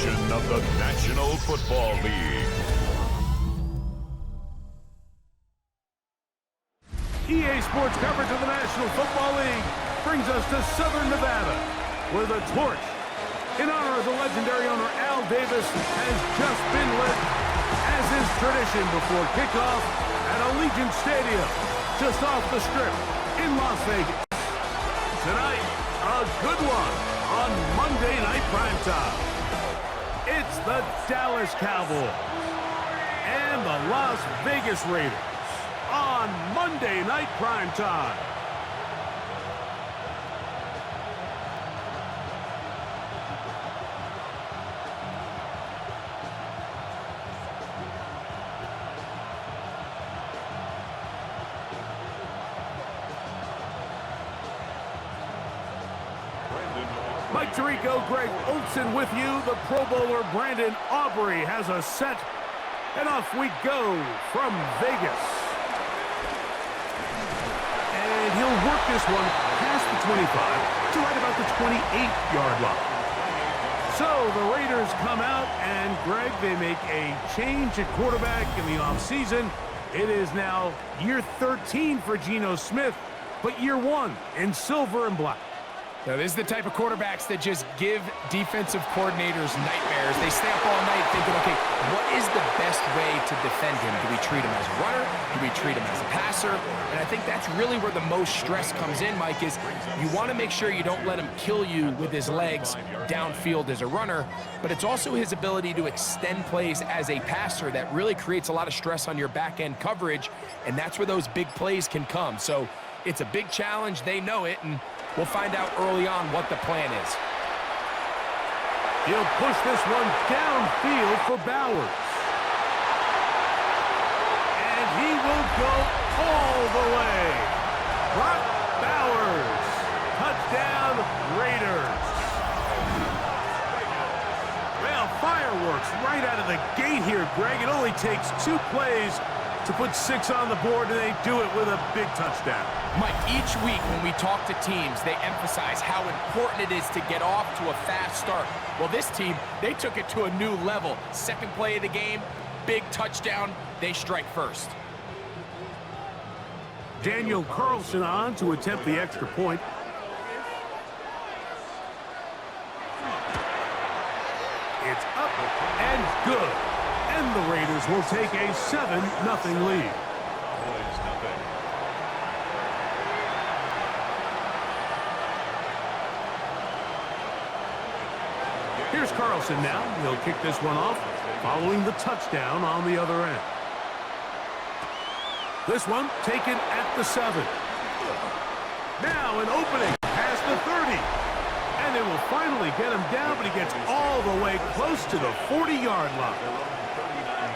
edition of the National Football League. EA Sports coverage of the National Football League brings us to Southern Nevada, where the torch, in honor of the legendary owner Al Davis, has just been lit, as is tradition before kickoff at Allegiant Stadium, just off the Strip in Las Vegas. Tonight, a good one on Monday Night Primetime. It's the Dallas Cowboys and the Las Vegas Raiders on Monday Night Primetime. Mike Tirico, Greg Olson with you. The Pro Bowler Brandon Aubrey has a set, and off we go from Vegas. And he'll work this one past the 25 to right about the 28-yard line. So the Raiders come out, and Greg, they make a change at quarterback in the offseason. It is now year 13 for Geno Smith, but year 1 in silver and black. Now, this is the type of quarterbacks that just give defensive coordinators nightmares. They stay up all night thinking, okay, what is the best way to defend him? Do we treat him as a runner? Do we treat him as a passer? And I think that's really where the most stress comes in, Mike, is you want to make sure you don't let him kill you with his legs downfield as a runner, but it's also his ability to extend plays as a passer that really creates a lot of stress on your back-end coverage, and that's where those big plays can come. So it's a big challenge. They know it, and we'll find out early on what the plan is. He'll push this one downfield for Bowers. And he will go all the way. Brock Bowers. Touchdown, Raiders. Well, fireworks right out of the gate here, Greg. It only takes 2 plays to put 6 on the board, and they do it with a big touchdown. Mike, each week when we talk to teams, they emphasize how important it is to get off to a fast start. Well, this team, they took it to a new level. Second play of the game, big touchdown, they strike first. Daniel Carlson on to attempt the extra point. It's up and good. And the Raiders will take a 7-0 lead. Here's Carlson now. He'll kick this one off, following the touchdown on the other end. This one taken at the 7. Now an opening past the 30. And they will finally get him down, but he gets all the way close to the 40-yard line.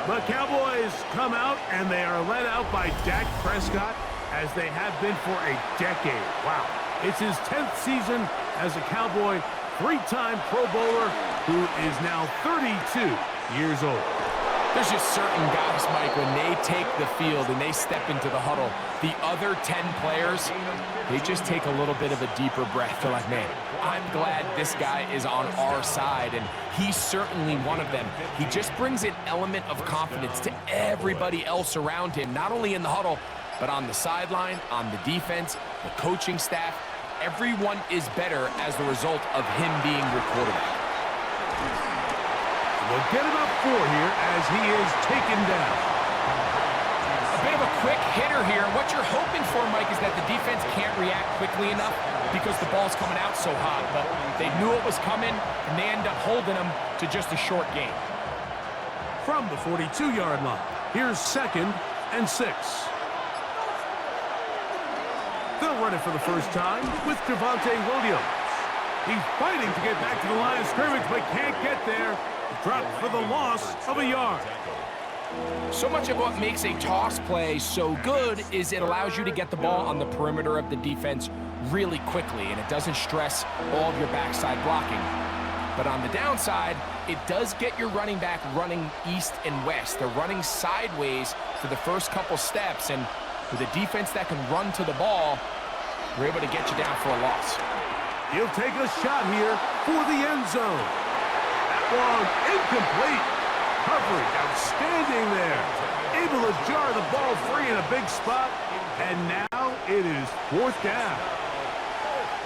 The Cowboys come out, and they are led out by Dak Prescott, as they have been for a decade. Wow. It's his 10th season as a Cowboy, 3-time Pro Bowler, who is now 32 years old. There's just certain guys, Mike, when they take the field and they step into the huddle, the other 10 players, they just take a little bit of a deeper breath. They're like, man, I'm glad this guy is on our side, and he's certainly one of them. He just brings an element of confidence to everybody else around him, not only in the huddle, but on the sideline, on the defense, the coaching staff. Everyone is better as the result of him being your quarterback. We'll get about 4 here as he is taken down. A bit of a quick hitter here. What you're hoping for, Mike, is that the defense can't react quickly enough because the ball's coming out so hot. But they knew it was coming, and they end up holding them to just a short gain. From the 42-yard line, here's 2nd and 6. They'll run it for the first time with Javonte Williams. He's fighting to get back to the line of scrimmage, but can't get there. Dropped for the loss of a yard. So much of what makes a toss play so good is it allows you to get the ball on the perimeter of the defense really quickly, and it doesn't stress all of your backside blocking. But on the downside, it does get your running back running east and west. They're running sideways for the first couple steps, and with a defense that can run to the ball, we're able to get you down for a loss. He'll take a shot here for the end zone. That Long, incomplete. Coverage, outstanding there. Able to jar the ball free in a big spot. And now it is 4th down.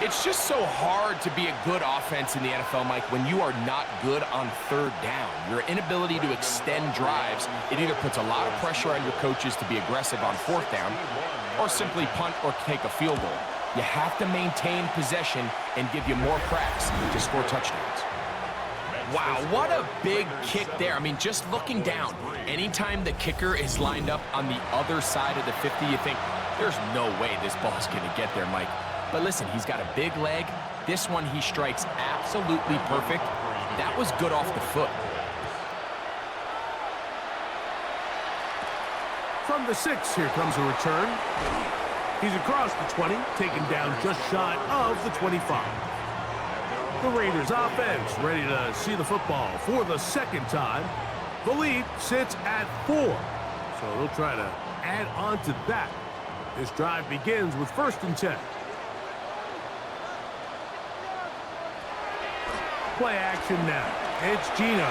It's just so hard to be a good offense in the NFL, Mike, when you are not good on 3rd down. Your inability to extend drives, it either puts a lot of pressure on your coaches to be aggressive on 4th down or simply punt or take a field goal. You have to maintain possession and give you more cracks to score touchdowns. Wow, what a big kick there. I mean, just looking down, anytime the kicker is lined up on the other side of the 50, you think, there's no way this ball's going to get there, Mike. But listen, he's got a big leg. This one he strikes absolutely perfect. That was good off the foot. From the 6, here comes a return. He's across the 20, taken down just shy of the 25. The Raiders offense ready to see the football for the 2nd time. The lead sits at 4, so they'll try to add on to that. This drive begins with 1st and 10. Play action now. It's Gino.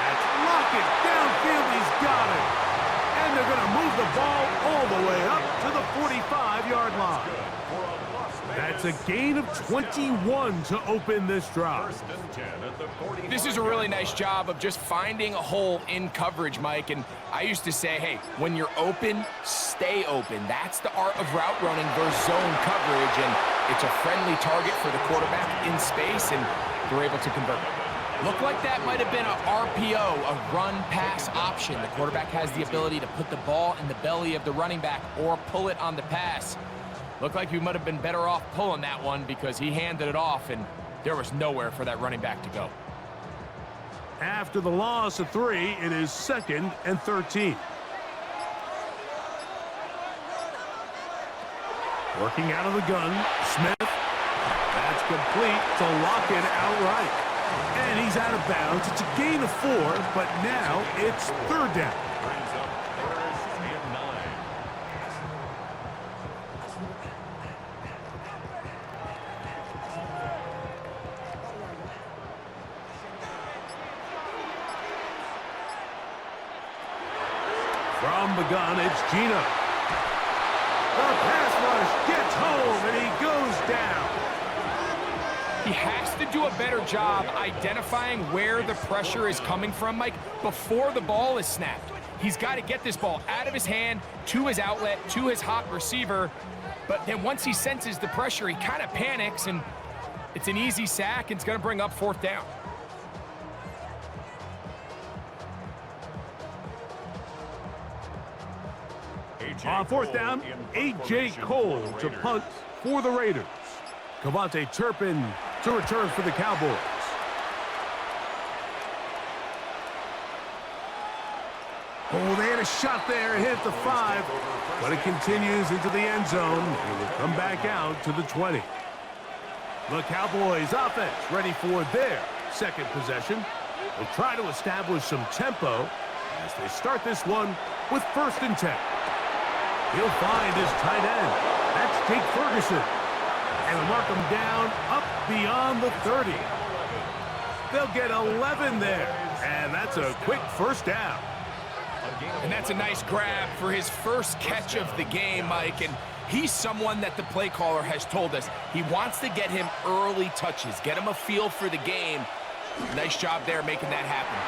That's Lockett. Downfield, he's got it. And they're going to move the ball all the way up to the 45-yard line. That's a gain of 21 to open this drive. This is a really nice job of just finding a hole in coverage, Mike. And I used to say, hey, when you're open, stay open. That's the art of route running versus zone coverage. And it's a friendly target for the quarterback in space, and they're able to convert. Looked like that might have been a RPO, a run-pass option. The quarterback has the ability to put the ball in the belly of the running back or pull it on the pass. Looked like he might have been better off pulling that one because he handed it off, and there was nowhere for that running back to go. After the loss of 3, it is 2nd and 13. Working out of the gun, Smith. That's complete to Lockett outright. And he's out of bounds. It's a gain of 4, but now it's 3rd down. From the gun, it's Gino. The pass rush gets home, and he goes down. He has to do a better job identifying where the pressure is coming from, Mike, before the ball is snapped. He's got to get this ball out of his hand, to his outlet, to his hot receiver. But then once he senses the pressure, he kind of panics, and it's an easy sack, and it's going to bring up 4th down. On 4th down, A.J. Cole to punt for the Raiders. Cavante Turpin to return for the Cowboys. Oh, they had a shot there. It hit the 5, but it continues into the end zone. It will come back out to the 20. The Cowboys offense ready for their 2nd possession. They'll try to establish some tempo as they start this one with 1st and 10. He'll find his tight end. That's Jake Ferguson. And they'll mark him down up beyond the 30. They'll get 11 there. And that's a quick 1st down. And that's a nice grab for his first catch of the game, Mike. And he's someone that the play caller has told us he wants to get him early touches, get him a feel for the game. Nice job there making that happen.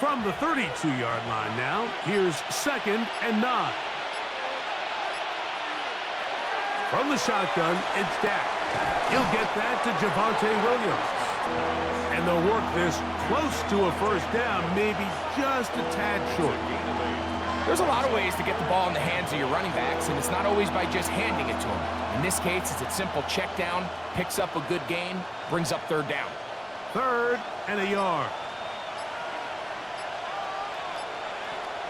From the 32-yard line now, here's 2nd and 9. From the shotgun, it's Dak. He'll get that to Javonte Williams. And they'll work this close to a 1st down, maybe just a tad short. There's a lot of ways to get the ball in the hands of your running backs, and it's not always by just handing it to them. In this case, it's a simple check down, picks up a good gain, brings up 3rd down. 3rd and a yard.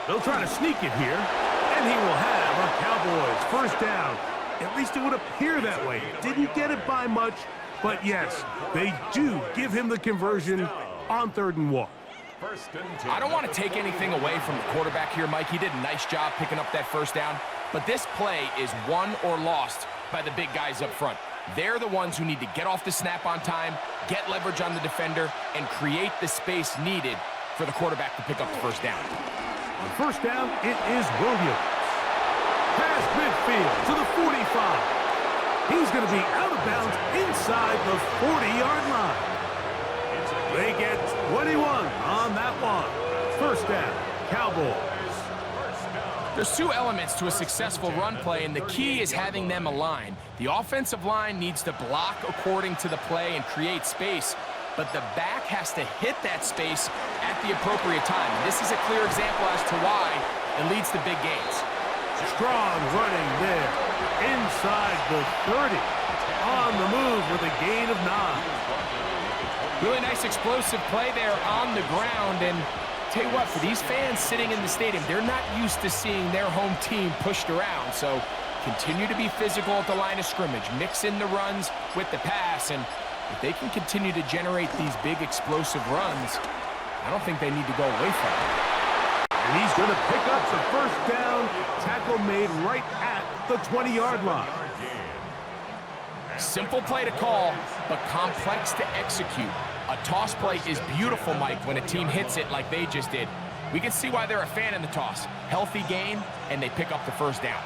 They'll try to sneak it here, and he will have a Cowboys 1st down. At least it would appear that way. Didn't get it by much, But yes, they do give him the conversion on 3rd and 1. I don't want to take anything away from the quarterback here, Mike. He did a nice job picking up that first down. But this play is won or lost by the big guys up front. They're the ones who need to get off the snap on time, get leverage on the defender, and create the space needed for the quarterback to pick up the first down. On first down, it is Williams. Past midfield to the 45. He's going to be out of bounds inside the 40-yard line. They get 21 on that one. First down, Cowboys. There's two elements to a successful run play, and the key is having them aligned. The offensive line needs to block according to the play and create space, but the back has to hit that space at the appropriate time. And this is a clear example as to why it leads to big gains. Strong running there. Inside the 30. On the move with a gain of 9. Really nice explosive play there on the ground. And tell you what, for these fans sitting in the stadium, they're not used to seeing their home team pushed around. So continue to be physical at the line of scrimmage. Mix in the runs with the pass. And if they can continue to generate these big explosive runs, I don't think they need to go away from it. And he's going to pick up the first down. Tackle made right at the 20-yard line. Simple play to call, but complex to execute. A toss play is beautiful, Mike, when a team hits it like they just did. We can see why they're a fan in the toss. Healthy gain, and they pick up the first down.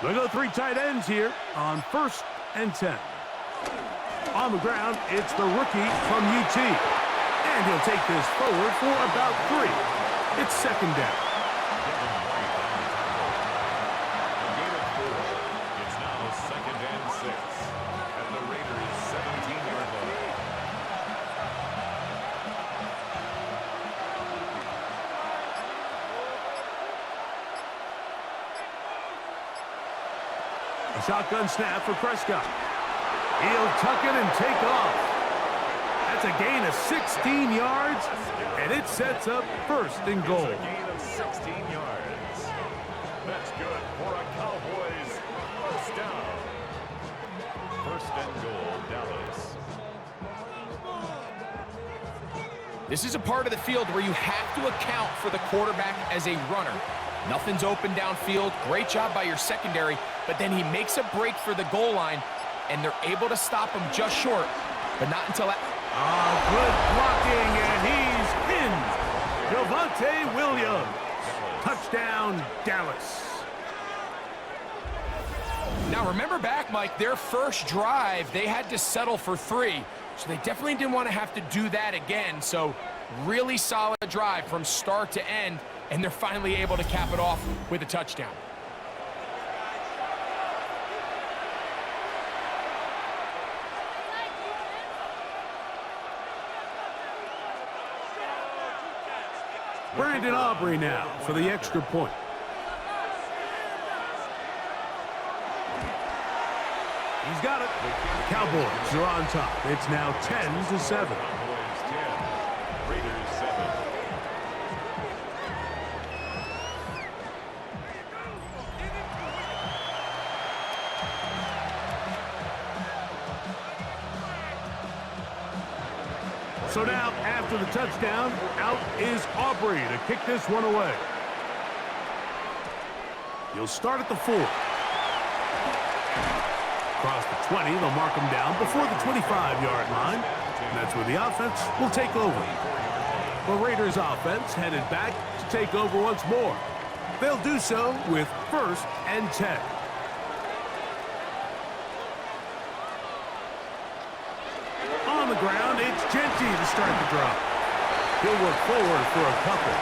Look at the 3 tight ends here on 1st and 10. On the ground, it's the rookie from UT. And he'll take this forward for about 3. It's 2nd down. It's now 2nd and 6 at the Raiders' 17-yard line. A shotgun snap for Prescott. He'll tuck it and take off. That's a gain of 16 yards, and it sets up 1st and goal. It's a gain of 16 yards. That's good for a Cowboys first down. 1st and goal, Dallas. This is a part of the field where you have to account for the quarterback as a runner. Nothing's open downfield. Great job by your secondary, but then he makes a break for the goal line, and they're able to stop him just short, but not until that. Good blocking, and he's in. Javonte Williams. Touchdown, Dallas. Now remember back, Mike, their first drive, they had to settle for 3. So they definitely didn't want to have to do that again. So really solid drive from start to end, and they're finally able to cap it off with a touchdown. Brandon Aubrey now for the extra point. He's got it. The Cowboys are on top. It's now 10-7. Cowboys 10, Raiders 7. So now, after the touchdown, out is Aubrey to kick this one away. He'll start at the 4. Across the 20, they'll mark him down before the 25-yard line. And that's where the offense will take over. The Raiders offense headed back to take over once more. They'll do so with 1st and 10. On the ground, it's Genty to start the drive. He'll work forward for a couple.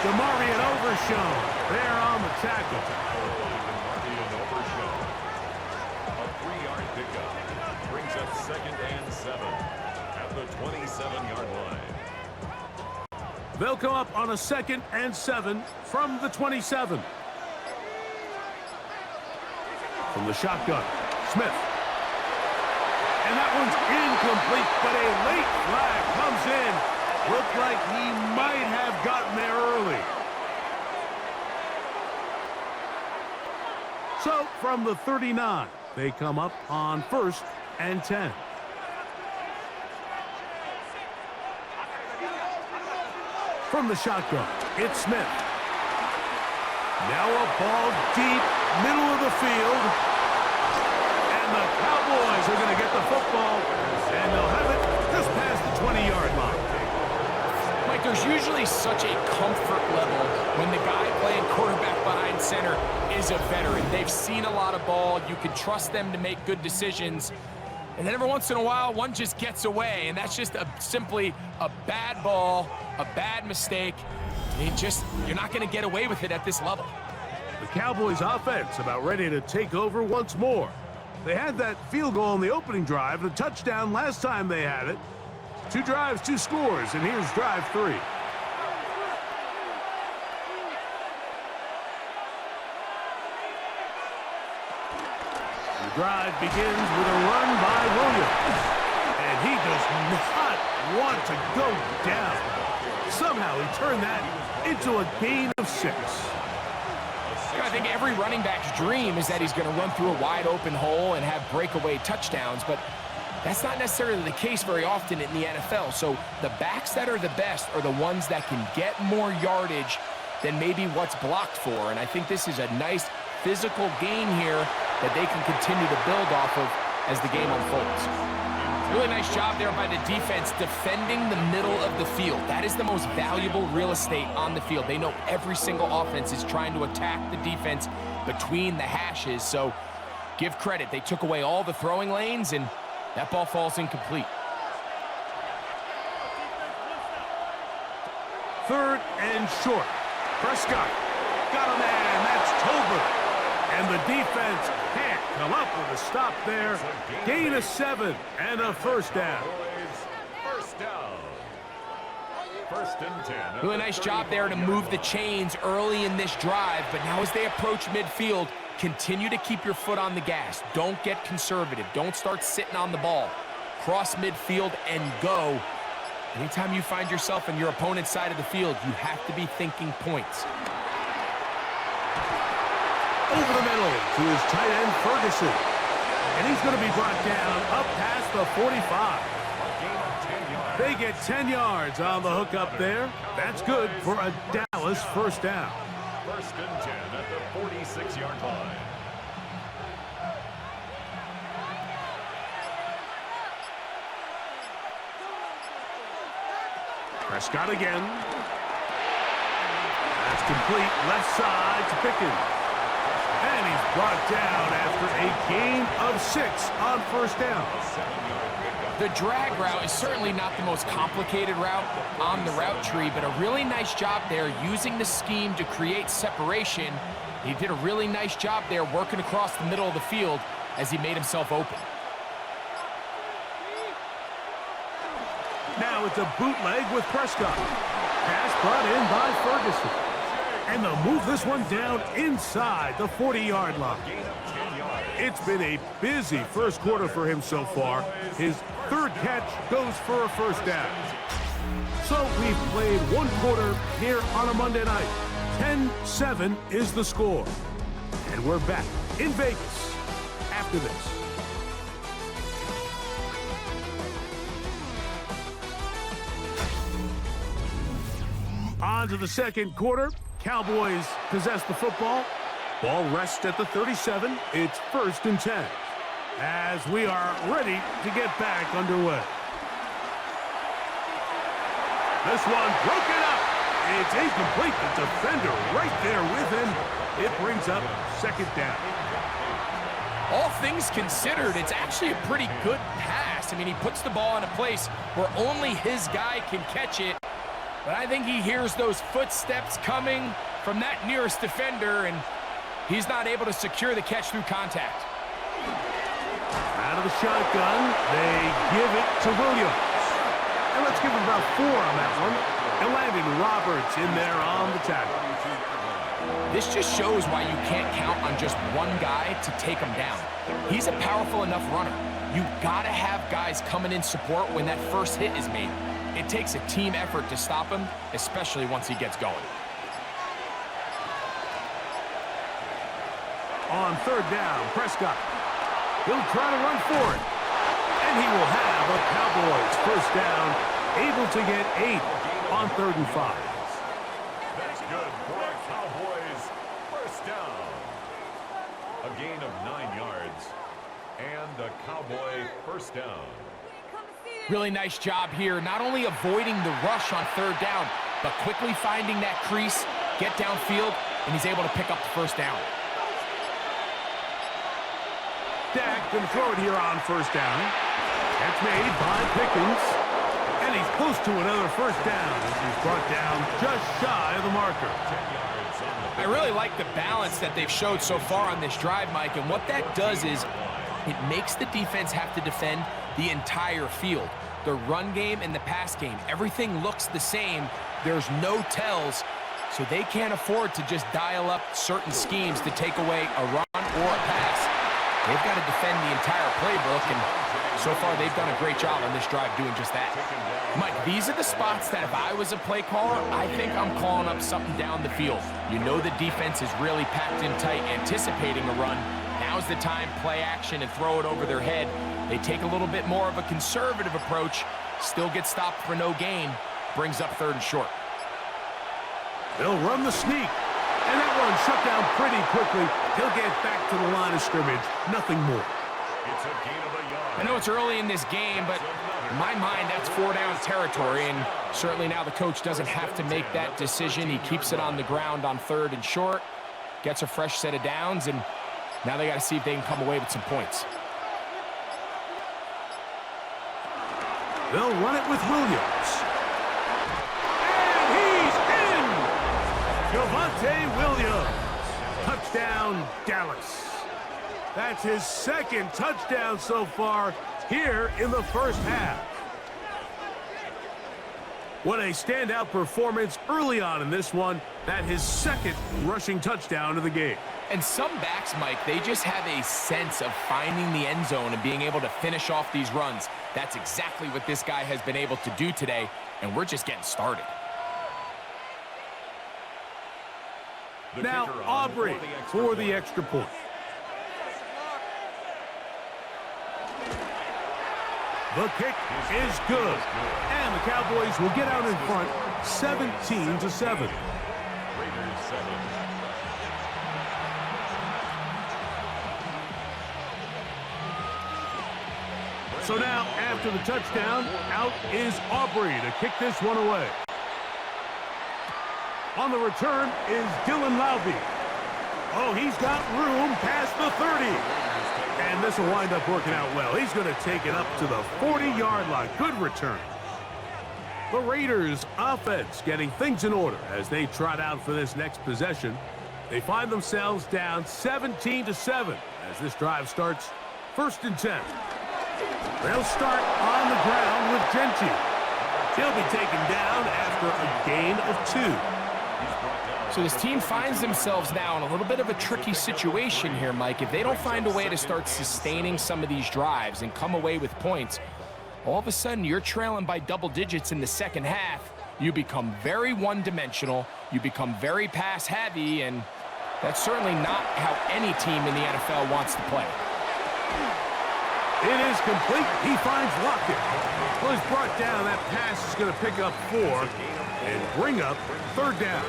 DeMarvion Overshown there on the tackle. DeMarvion Overshown. A 3-yard pickup brings up 2nd and 7 at the 27-yard line. They'll come up on a 2nd and 7 from the 27. From the shotgun, Smith. And that one's incomplete, but a late flag comes in. Looked like he might have gotten there early. So, from the 39, they come up on 1st and 10. From the shotgun, it's Smith. Now a ball deep, middle of the field. And the Cowboys are going to get the football, and they'll have it just past the 20-yard line. Mike, there's usually such a comfort level when the guy playing quarterback behind center is a veteran. They've seen a lot of ball. You can trust them to make good decisions. And then every once in a while, one just gets away, and that's just simply a bad ball, a bad mistake. You're not going to get away with it at this level. The Cowboys offense about ready to take over once more. They had that field goal on the opening drive, the touchdown last time they had it. 2 drives, 2 scores, and here's drive 3. The drive begins with a run by Williams. And he does not want to go down. Somehow he turned that into a gain of 6. I think every running back's dream is that he's going to run through a wide open hole and have breakaway touchdowns, but that's not necessarily the case very often in the NFL. So the backs that are the best are the ones that can get more yardage than maybe what's blocked for. And I think this is a nice physical gain here that they can continue to build off of as the game unfolds. Really nice job there by the defense defending the middle of the field. That is the most valuable real estate on the field. They know every single offense is trying to attack the defense between the hashes. So give credit. They took away all the throwing lanes, and that ball falls incomplete. 3rd and short. Prescott got a man. That's Tolbert. And the defense can't come up with a stop there. Gain of 7 and a first down. First down. 1st and 10. Really nice job there to move the chains early in this drive, but now as they approach midfield, continue to keep your foot on the gas. Don't get conservative. Don't start sitting on the ball. Cross midfield and go. Anytime you find yourself on your opponent's side of the field, you have to be thinking points. Over the middle to his tight end, Ferguson. And he's going to be brought down up past the 45. They get 10 yards on the hook up there. That's good for a Dallas first down. 1st and 10 at the 46-yard line. Prescott again. That's complete. Left side to Pickens. And he's brought down after a gain of 6 on first down. The drag route is certainly not the most complicated route on the route tree, but a really nice job there using the scheme to create separation. He did a really nice job there working across the middle of the field as he made himself open. Now it's a bootleg with Prescott. Pass brought in by Ferguson. And they'll move this one down inside the 40-yard line. It's been a busy first quarter for him so far. His 3rd catch goes for a first down. So we've played 1 quarter here on a Monday night. 10-7 is the score. And we're back in Vegas after this. On to the second quarter. Cowboys possess the football. Ball rests at the 37. It's 1st and 10. As we are ready to get back underway. This one broken up. It's incomplete. The defender right there with him. It brings up 2nd down. All things considered, it's actually a pretty good pass. I mean, he puts the ball in a place where only his guy can catch it. But I think he hears those footsteps coming from that nearest defender, and he's not able to secure the catch through contact. Out of the shotgun, they give it to Williams. And let's give him about 4 on that one. And landing Roberts in there on the tackle. This just shows why you can't count on just one guy to take him down. He's a powerful enough runner. You've got to have guys coming in support when that first hit is made. It takes a team effort to stop him, especially once he gets going. On 3rd down, Prescott. He'll try to run for it. And he will have a Cowboys first down, able to get 8 on 3rd and 5. A gain of 9 yards. And a Cowboy first down. Really nice job here, not only avoiding the rush on third down, but quickly finding that crease, get downfield, and he's able to pick up the first down. Dak can throw it here on first down. That's made by Pickens. And he's close to another first down as he's brought down just shy of the marker. I really like the balance that they've showed so far on this drive, Mike, and what that does is it makes the defense have to defend the entire field. The run game and the pass game, everything looks the same. There's no tells, so they can't afford to just dial up certain schemes to take away a run or a pass. They've got to defend the entire playbook, and so far they've done a great job on this drive doing just that. Mike, these are the spots that if I was a play caller, I think I'm calling up something down the field. You know the defense is really packed in tight, anticipating a run. Now's the time, play action and throw it over their head. They take a little bit more of a conservative approach, still get stopped for no gain, brings up 3rd and short. They'll run the sneak. And that one shut down pretty quickly. He'll get back to the line of scrimmage. Nothing more. It's a gain of a yard. I know it's early in this game, but in my mind, that's 4-down territory, and certainly now the coach doesn't have to make that decision. He keeps it on the ground on 3rd and short, gets a fresh set of downs, and now they got to see if they can come away with some points. They'll run it with Williams. And he's in! Javonte Williams. Touchdown, Dallas. That's his 2nd touchdown so far here in the first half. What a standout performance early on in this one. That his 2nd rushing touchdown of the game. And some backs, Mike, they just have a sense of finding the end zone and being able to finish off these runs. That's exactly what this guy has been able to do today, and we're just getting started. Now Aubrey for the extra point. The kick is good, and the Cowboys will get out in front 17-7. Raiders 7. So now, after the touchdown, out is Aubrey to kick this one away. On the return is Dylan Lowby. Oh, he's got room past the 30. And this will wind up working out well. He's going to take it up to the 40-yard line. Good return. The Raiders' offense getting things in order as they trot out for this next possession. They find themselves down 17-7 as this drive starts 1st and 10. They'll start on the ground with Genty. He'll be taken down after a gain of 2. So this team finds themselves now in a little bit of a tricky situation here, Mike. If they don't find a way to start sustaining some of these drives and come away with points, all of a sudden you're trailing by double digits in the second half. You become very one-dimensional. You become very pass-heavy, and that's certainly not how any team in the NFL wants to play. It is complete. He finds Lockett. Well, he's brought down. That pass is going to pick up 4 and bring up 3rd down.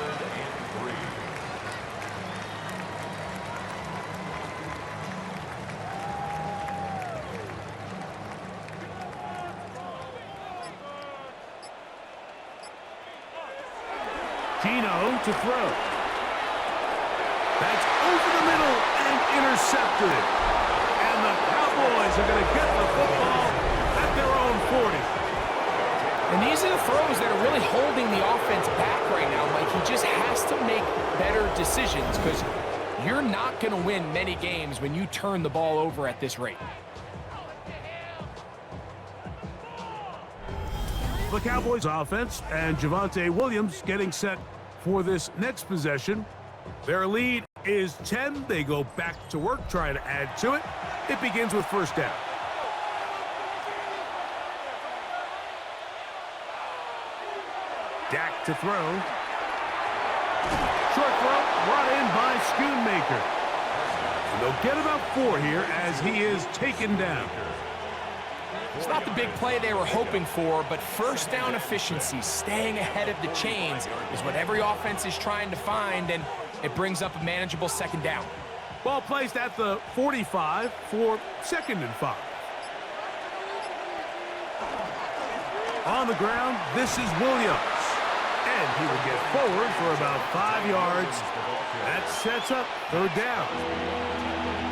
Gino to throw. That's over the middle and intercepted. And the Cowboys are going to get the football at their own 40. And these are the throws that are really holding the offense back right now, Mike. He just has to make better decisions because you're not going to win many games when you turn the ball over at this rate. The Cowboys offense and Javonte Williams getting set for this next possession. Their lead is 10. They go back to work, trying to add to it. It begins with 1st down. Dak to throw. Short throw brought in by Schoonmaker. And they'll get about 4 here as he is taken down. It's not the big play they were hoping for, but 1st down efficiency, staying ahead of the chains, is what every offense is trying to find, and it brings up a manageable 2nd down. Ball placed at the 45 for 2nd and 5. On the ground, this is Williams. And he will get forward for about 5 yards. That sets up 3rd down.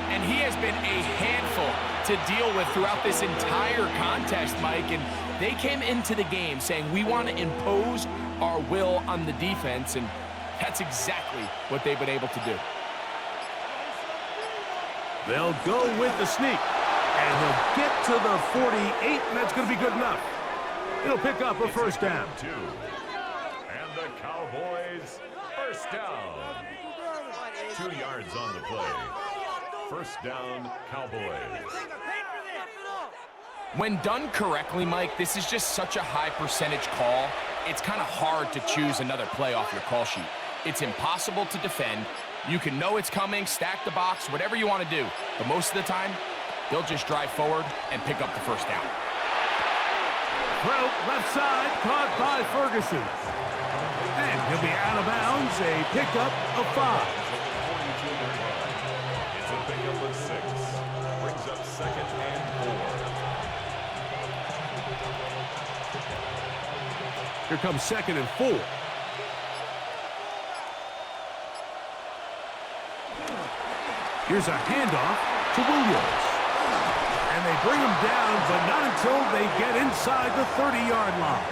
And he has been a handful to deal with throughout this entire contest, Mike. And they came into the game saying, we want to impose our will on the defense. And that's exactly what they've been able to do. They'll go with the sneak. And he'll get to the 48, and that's going to be good enough. He'll pick up a 1st down. And the Cowboys, 1st down. 2 yards on the play. 1st down, Cowboys. When done correctly, Mike, this is just such a high percentage call. It's kind of hard to choose another play off your call sheet. It's impossible to defend. You can know it's coming, stack the box, whatever you want to do. But most of the time, they'll just drive forward and pick up the 1st down. Throw left side, caught by Ferguson. And he'll be out of bounds, a pickup of 5. It's a pickup of 6. Brings up 2nd and 4. Here comes 2nd and 4. Here's a handoff to Williams. And they bring him down, but not until they get inside the 30-yard line.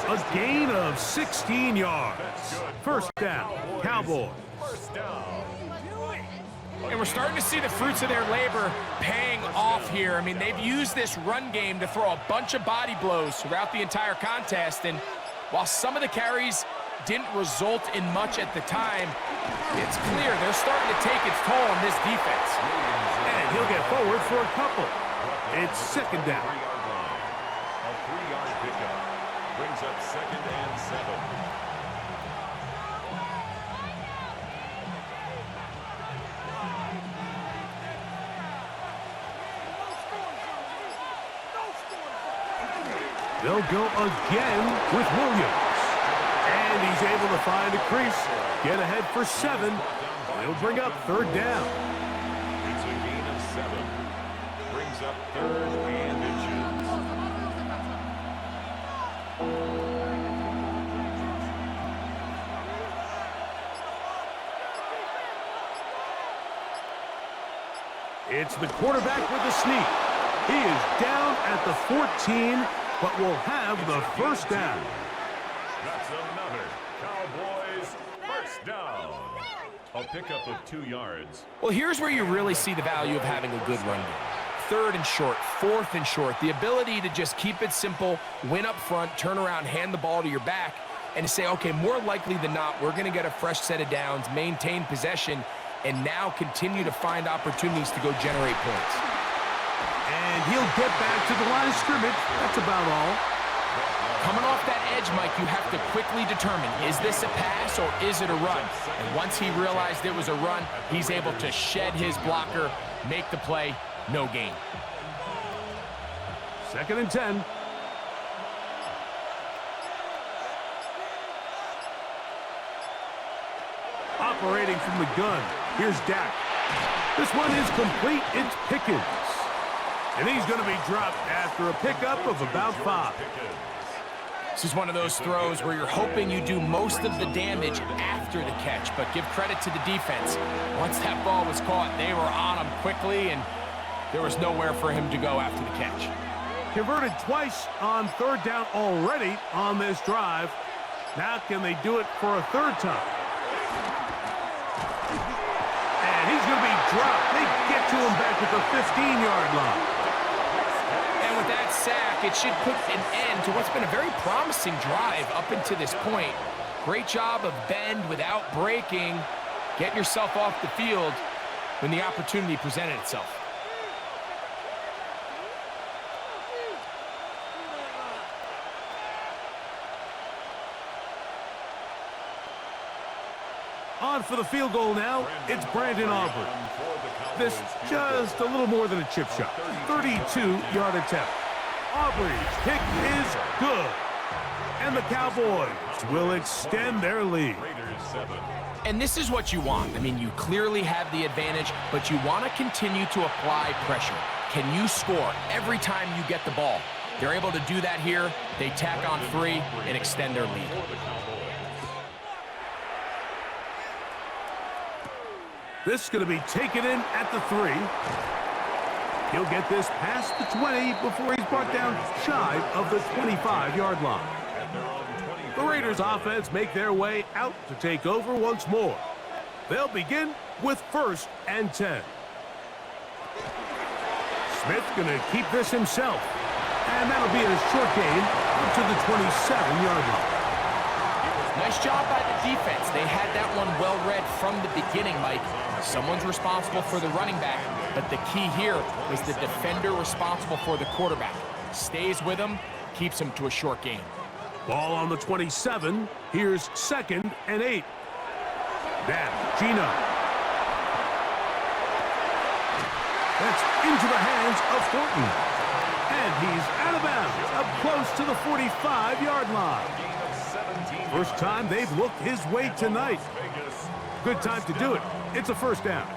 A gain of 16 yards. 1st down, Cowboys. 1st down. And we're starting to see the fruits of their labor paying off here. I mean, they've used this run game to throw a bunch of body blows throughout the entire contest. And while some of the carries didn't result in much at the time, it's clear they're starting to take its toll on this defense. And he'll get forward for a couple. It's 2nd down. A 3-yard pickup. Brings up 2nd and 7. They'll go again with Williams. And he's able to find a crease, get ahead for 7. He'll bring up 3rd down. It's a gain of 7. Brings up 3rd and inches. It's the quarterback with the sneak. He is down at the 14, but will have the 1st down. That's another Cowboys 1st down. A pickup of 2 yards. Well, here's where you really see the value of having a good run game. 3rd and short, 4th and short. The ability to just keep it simple, win up front, turn around, hand the ball to your back, and to say, okay, more likely than not, we're going to get a fresh set of downs, maintain possession, and now continue to find opportunities to go generate points. And he'll get back to the line of scrimmage. That's about all. Coming off that edge, Mike, you have to quickly determine, is this a pass or is it a run? And once he realized it was a run, he's able to shed his blocker, make the play, no gain. 2nd and 10. Operating from the gun, here's Dak. This one is complete, it's Pickens. And he's going to be dropped after a pickup of about 5. This is one of those throws where you're hoping you do most of the damage after the catch, but give credit to the defense. Once that ball was caught, they were on him quickly, and there was nowhere for him to go after the catch. Converted twice on 3rd down already on this drive. Now can they do it for a 3rd time? And he's going to be dropped. They get to him back at the 15-yard line. And with that sack, it should put an end to what's been a very promising drive up until this point. Great job of bend without breaking, getting yourself off the field when the opportunity presented itself. On for the field goal now, it's Brandon Aubrey. This just a little more than a chip shot. 32-yard attempt. Aubrey's kick is good. And the Cowboys will extend their lead. Raiders 7, And this is what you want. I mean, you clearly have the advantage, but you want to continue to apply pressure. Can you score every time you get the ball? They're able to do that here. They tack on 3 and extend their lead. This is going to be taken in at the 3. He'll get this past the 20 before he's brought down shy of the 25-yard line. The Raiders offense make their way out to take over once more. They'll begin with 1st and 10. Smith going to keep this himself. And that'll be a short gain up to the 27-yard line. Nice job by the defense. They had that one well read from the beginning, Mike. Someone's responsible for the running back, but the key here was the defender responsible for the quarterback. Stays with him, keeps him to a short gain. Ball on the 27. Here's 2nd and 8. Now, Gino. That's into the hands of Thornton. And he's out of bounds, up close to the 45-yard line. First time they've looked his way tonight. Good time to do it. It's a 1st down.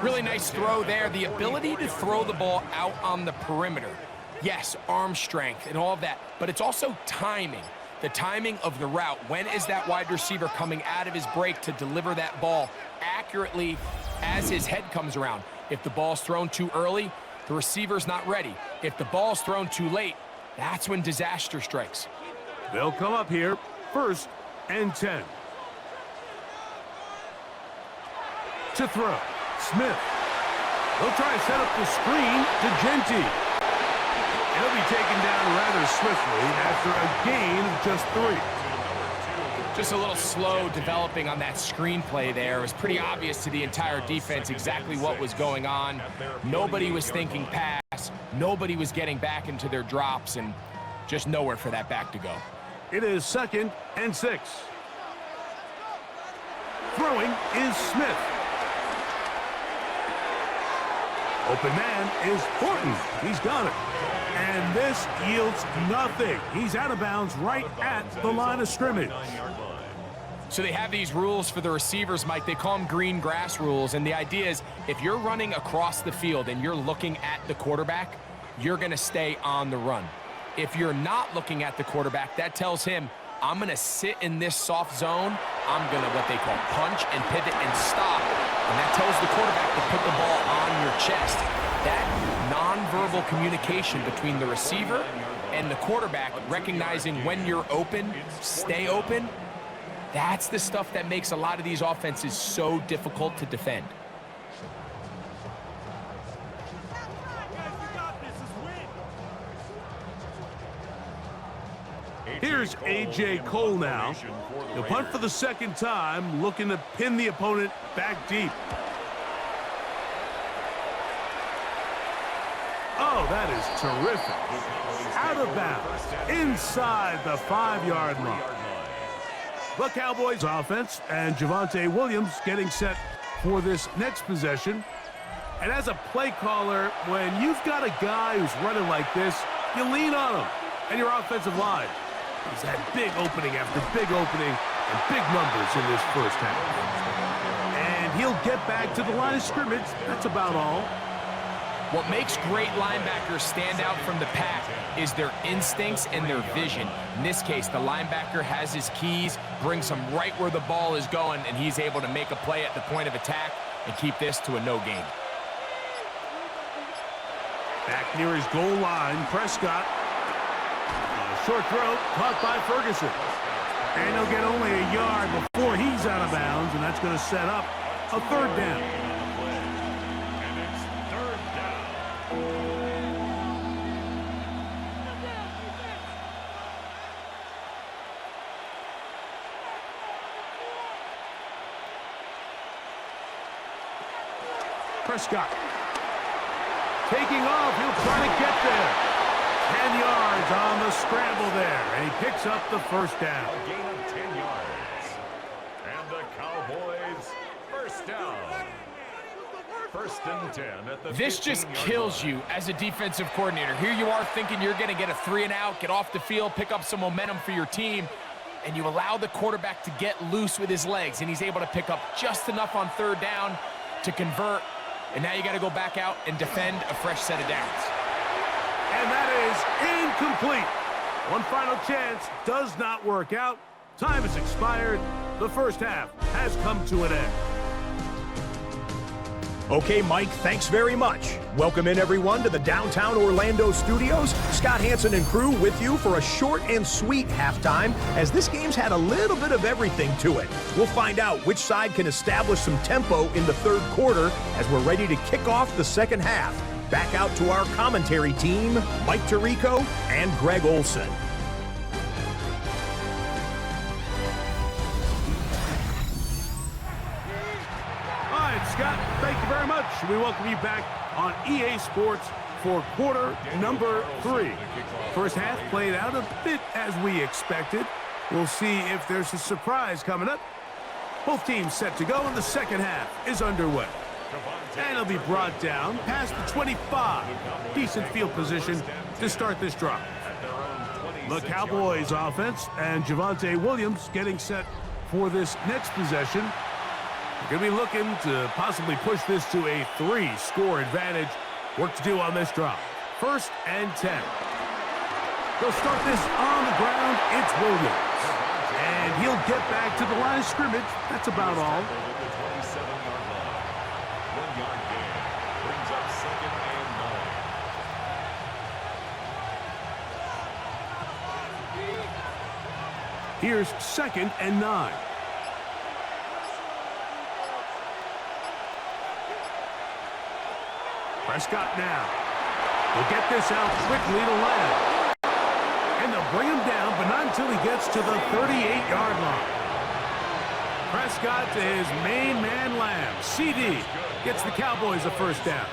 Really nice throw there. The ability to throw the ball out on the perimeter. Yes, arm strength and all of that, but it's also timing. The timing of the route. When is that wide receiver coming out of his break to deliver that ball accurately as his head comes around? If the ball's thrown too early, the receiver's not ready. If the ball's thrown too late, that's when disaster strikes. They'll come up here, 1st and 10. To throw, Smith. They'll try to set up the screen to Genty. He'll be taken down rather swiftly after a gain of just 3. Just a little slow developing on that screenplay there. It was pretty obvious to the entire defense exactly what was going on. Nobody was thinking pass. Nobody was getting back into their drops, and just nowhere for that back to go. It is 2nd and 6. Throwing is Smith. Open man is Horton. He's got it. And this yields nothing. He's out of bounds right at the line of scrimmage. So they have these rules for the receivers, Mike. They call them green grass rules. And the idea is if you're running across the field and you're looking at the quarterback, you're going to stay on the run. If you're not looking at the quarterback, that tells him, I'm going to sit in this soft zone. I'm going to what they call punch and pivot and stop. And that tells the quarterback to put the ball on your chest. That nonverbal communication between the receiver and the quarterback, recognizing when you're open, stay open, that's the stuff that makes a lot of these offenses so difficult to defend. Here's A.J. Cole now. He'll punt for the 2nd time, looking to pin the opponent back deep. Oh, that is terrific. Out of bounds, inside the 5-yard line. The Cowboys offense and Javonte Williams getting set for this next possession. And as a play caller, when you've got a guy who's running like this, you lean on him and your offensive line. He's had big opening after big opening and big numbers in this 1st half. And he'll get back to the line of scrimmage. That's about all. What makes great linebackers stand out from the pack is their instincts and their vision. In this case, the linebacker has his keys, brings him right where the ball is going, and he's able to make a play at the point of attack and keep this to a no gain. Back near his goal line, Prescott. A short throw caught by Ferguson. And he'll get only a yard before he's out of bounds, and that's going to set up a 3rd down. Prescott. Taking off, he'll try to get there. 10 yards on the scramble there, and he picks up the 1st down. A gain of 10 yards. And the Cowboys, 1st down. 1st and 10 at the This just kills you as a defensive coordinator. Here you are thinking you're going to get a 3 and out, get off the field, pick up some momentum for your team. and you allow the quarterback to get loose with his legs, and he's able to pick up just enough on third down to convert, and now you got to go back out and defend a fresh set of downs. And that is incomplete. One final chance does not work out. Time has expired. The first half has come to an end. Okay, Mike, thanks very much. Welcome in, everyone, to the downtown Orlando studios. Scott Hansen and crew with you for a short and sweet halftime, as this game's had a little bit of everything to it. We'll find out which side can establish some tempo in the third quarter as we're ready to kick off the second half. Back out to our commentary team, Mike Tirico and Greg Olson. Scott, thank you very much. We welcome you back on EA Sports for quarter number 3. First half played out a bit as we expected. We'll see if there's a surprise coming up. Both teams set to go, and the second half is underway. And it'll be brought down past the 25. Decent field position to start this drive. The Cowboys offense and Javonte Williams getting set for this next possession. We're going to be looking to possibly push this to a 3-score advantage. Work to do on this drive. 1st and 10. They'll start this on the ground. It's Williams. And he'll get back to the line of scrimmage. That's about all. Here's 2nd and 9. Prescott now. He'll get this out quickly to Lamb. And they'll bring him down, but not until he gets to the 38-yard line. Prescott to his main man, Lamb. CD gets the Cowboys a first down.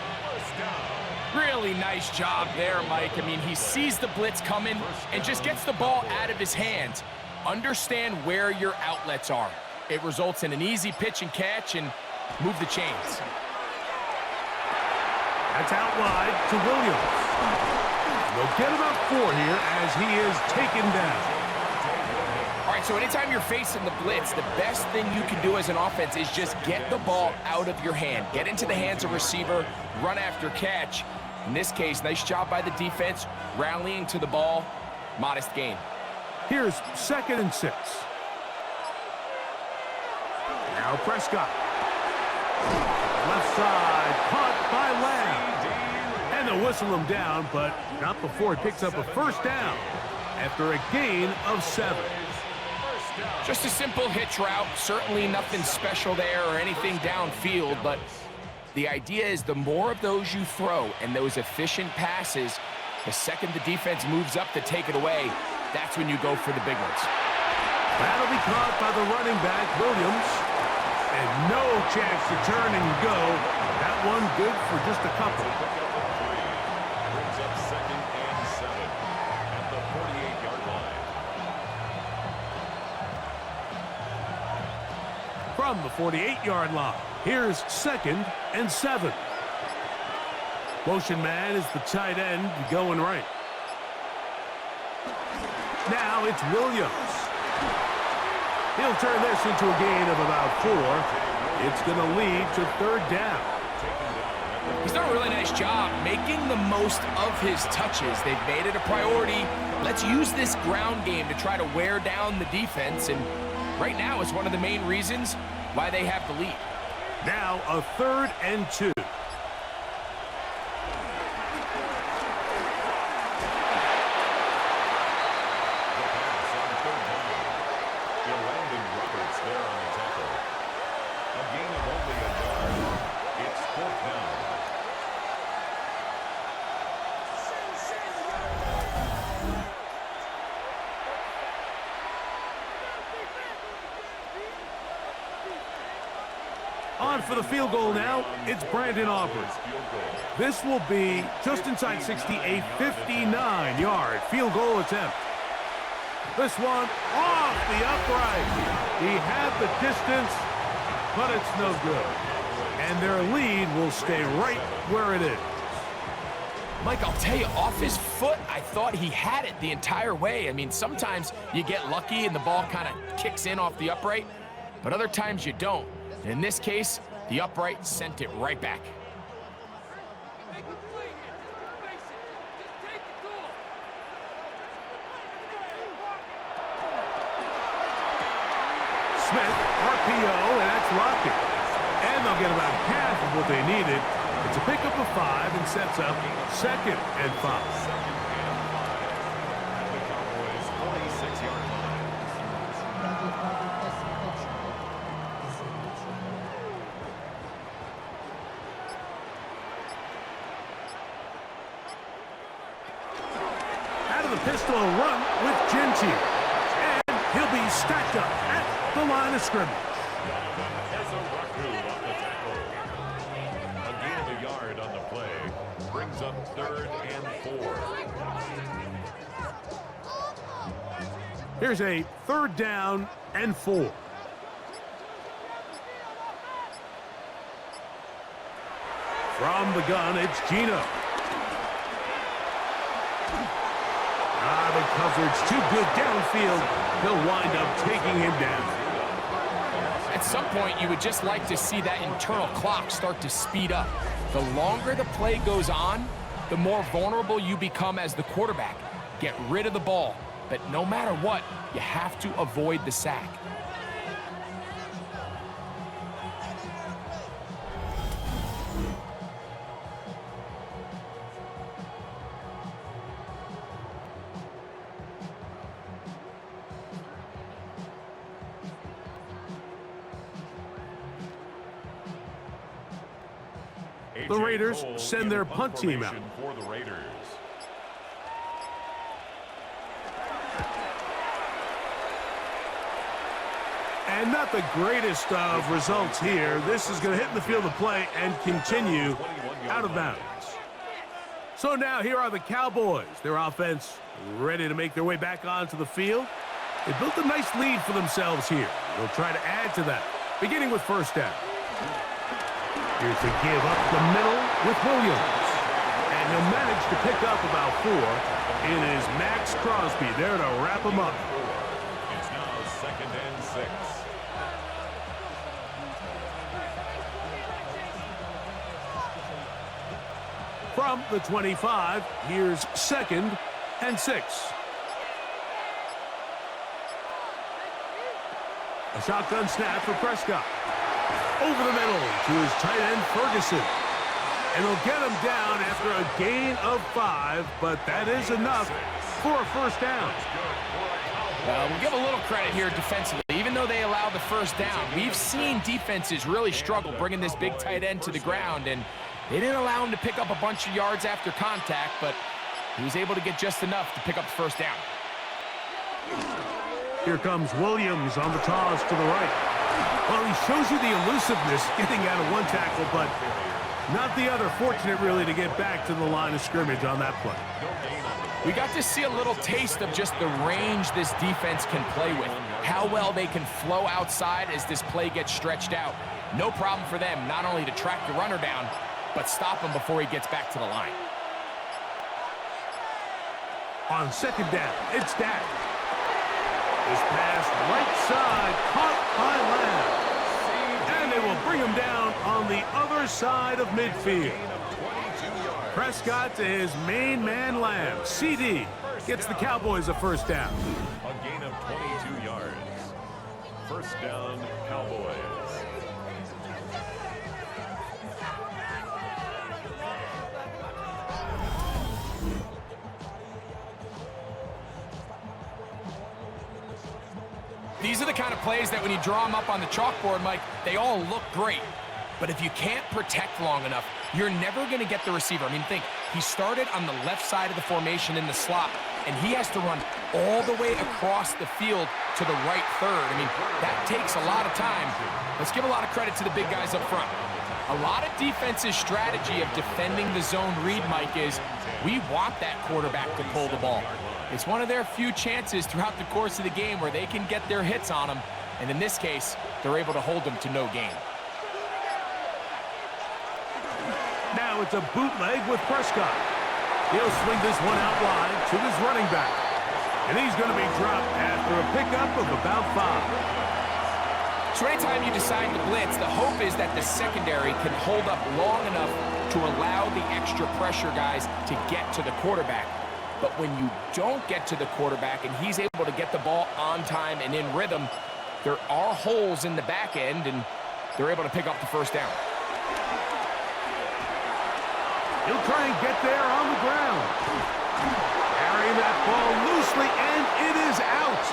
Really nice job there, Mike. I mean, he sees the blitz coming and just gets the ball out of his hands. Understand where your outlets are. It results in an easy pitch and catch and move the chains. That's out wide to Williams. They'll get about 4 here as he is taken down. All right, so anytime you're facing the blitz, the best thing you can do as an offense is just get the ball out of your hand. Get into the hands of receiver, run after catch. In this case, nice job by the defense, rallying to the ball. Modest gain. Here's 2nd and 6. Now Prescott. Left side, caught by Lamb. And they'll whistle him down, but not before he picks up a first down after a gain of 7. Just a simple hitch route. Certainly nothing special there or anything downfield, but the idea is the more of those you throw and those efficient passes, the second the defense moves up to take it away, that's when you go for the big ones. That'll be caught by the running back, Williams. And no chance to turn and go. That one good for just a couple. Brings up 2nd and 7 at the 48-yard line. From the 48-yard line, here's 2nd and 7. Motion man is the tight end going right. Now it's Williams. He'll turn this into a gain of about 4. It's going to lead to 3rd down. He's done a really nice job making the most of his touches. They've made it a priority. Let's use this ground game to try to wear down the defense, and right now it's one of the main reasons why they have the lead. Now a 3rd and 2. On for the field goal now, it's Brandon Aubrey. This will be just inside 60, a 59-yard field goal attempt. This one off the upright. He had the distance, but it's no good. And their lead will stay right where it is. Mike, I'll tell you, off his foot, I thought he had it the entire way. I mean, sometimes you get lucky and the ball kind of kicks in off the upright, but other times you don't. And in this case, the upright sent it right back. Smith, RPO, and that's Lockett. And they'll get about half of what they needed. It's a pickup of 5 and sets up 2nd and 5. The Cowboys' 46-yard line. Out of the pistol run with Gentile. And he'll be stacked up at the line of scrimmage. There's a Raku on the tackle. A gain of a yard on the play. Brings up 3rd and 4. Here's a 3rd down and 4. From the gun, it's Gino. The coverage too good downfield. He'll wind up taking him down. At some point, you would just like to see that internal clock start to speed up. The longer the play goes on, the more vulnerable you become as the quarterback. Get rid of the ball, but no matter what, you have to avoid the sack. The Raiders send their punt team out. For the Raiders. And not the greatest of results here. This is going to hit in the field of play and continue out of bounds. So now here are the Cowboys. Their offense ready to make their way back onto the field. They built a nice lead for themselves here. They'll try to add to that, beginning with 1st down. Here's to give up the middle with Williams. And he'll manage to pick up about 4. It is Max Crosby there to wrap him up. It's now 2nd and 6. From the 25, here's 2nd and 6. A shotgun snap for Prescott. Over the middle to his tight end, Ferguson. And he'll get him down after a gain of 5, but that is enough for a 1st down. We'll give a little credit here defensively. Even though they allow the 1st down, we've seen defenses really struggle bringing this big tight end to the ground, and they didn't allow him to pick up a bunch of yards after contact, but he was able to get just enough to pick up the 1st down. Here comes Williams on the toss to the right. Well, he shows you the elusiveness getting out of one tackle, but not the other. Fortunate, really, to get back to the line of scrimmage on that play. We got to see a little taste of just the range this defense can play with, how well they can flow outside as this play gets stretched out. No problem for them not only to track the runner down, but stop him before he gets back to the line. On 2nd down, it's Dak. This pass right side, caught by Lamb. And they will bring him down on the other side of midfield. Prescott to his main man, Lamb. CD gets the Cowboys a 1st down. A gain of 22 yards. 1st down, Cowboys. These are the kind of plays that when you draw them up on the chalkboard, Mike, they all look great. But if you can't protect long enough, you're never going to get the receiver. I mean, think, he started on the left side of the formation in the slot, and he has to run all the way across the field to the right 3rd. I mean, that takes a lot of time. Let's give a lot of credit to the big guys up front. A lot of defense's strategy of defending the zone read, Mike, is we want that quarterback to pull the ball. It's one of their few chances throughout the course of the game where they can get their hits on them, and in this case, they're able to hold them to no gain. Now it's a bootleg with Prescott. He'll swing this one out wide to his running back. And he's going to be dropped after a pickup of about 5. So anytime you decide to blitz, the hope is that the secondary can hold up long enough to allow the extra pressure guys to get to the quarterback. But when you don't get to the quarterback and he's able to get the ball on time and in rhythm, there are holes in the back end, and they're able to pick up the first down. He'll try and get there on the ground. Carrying that ball loosely, and it is out.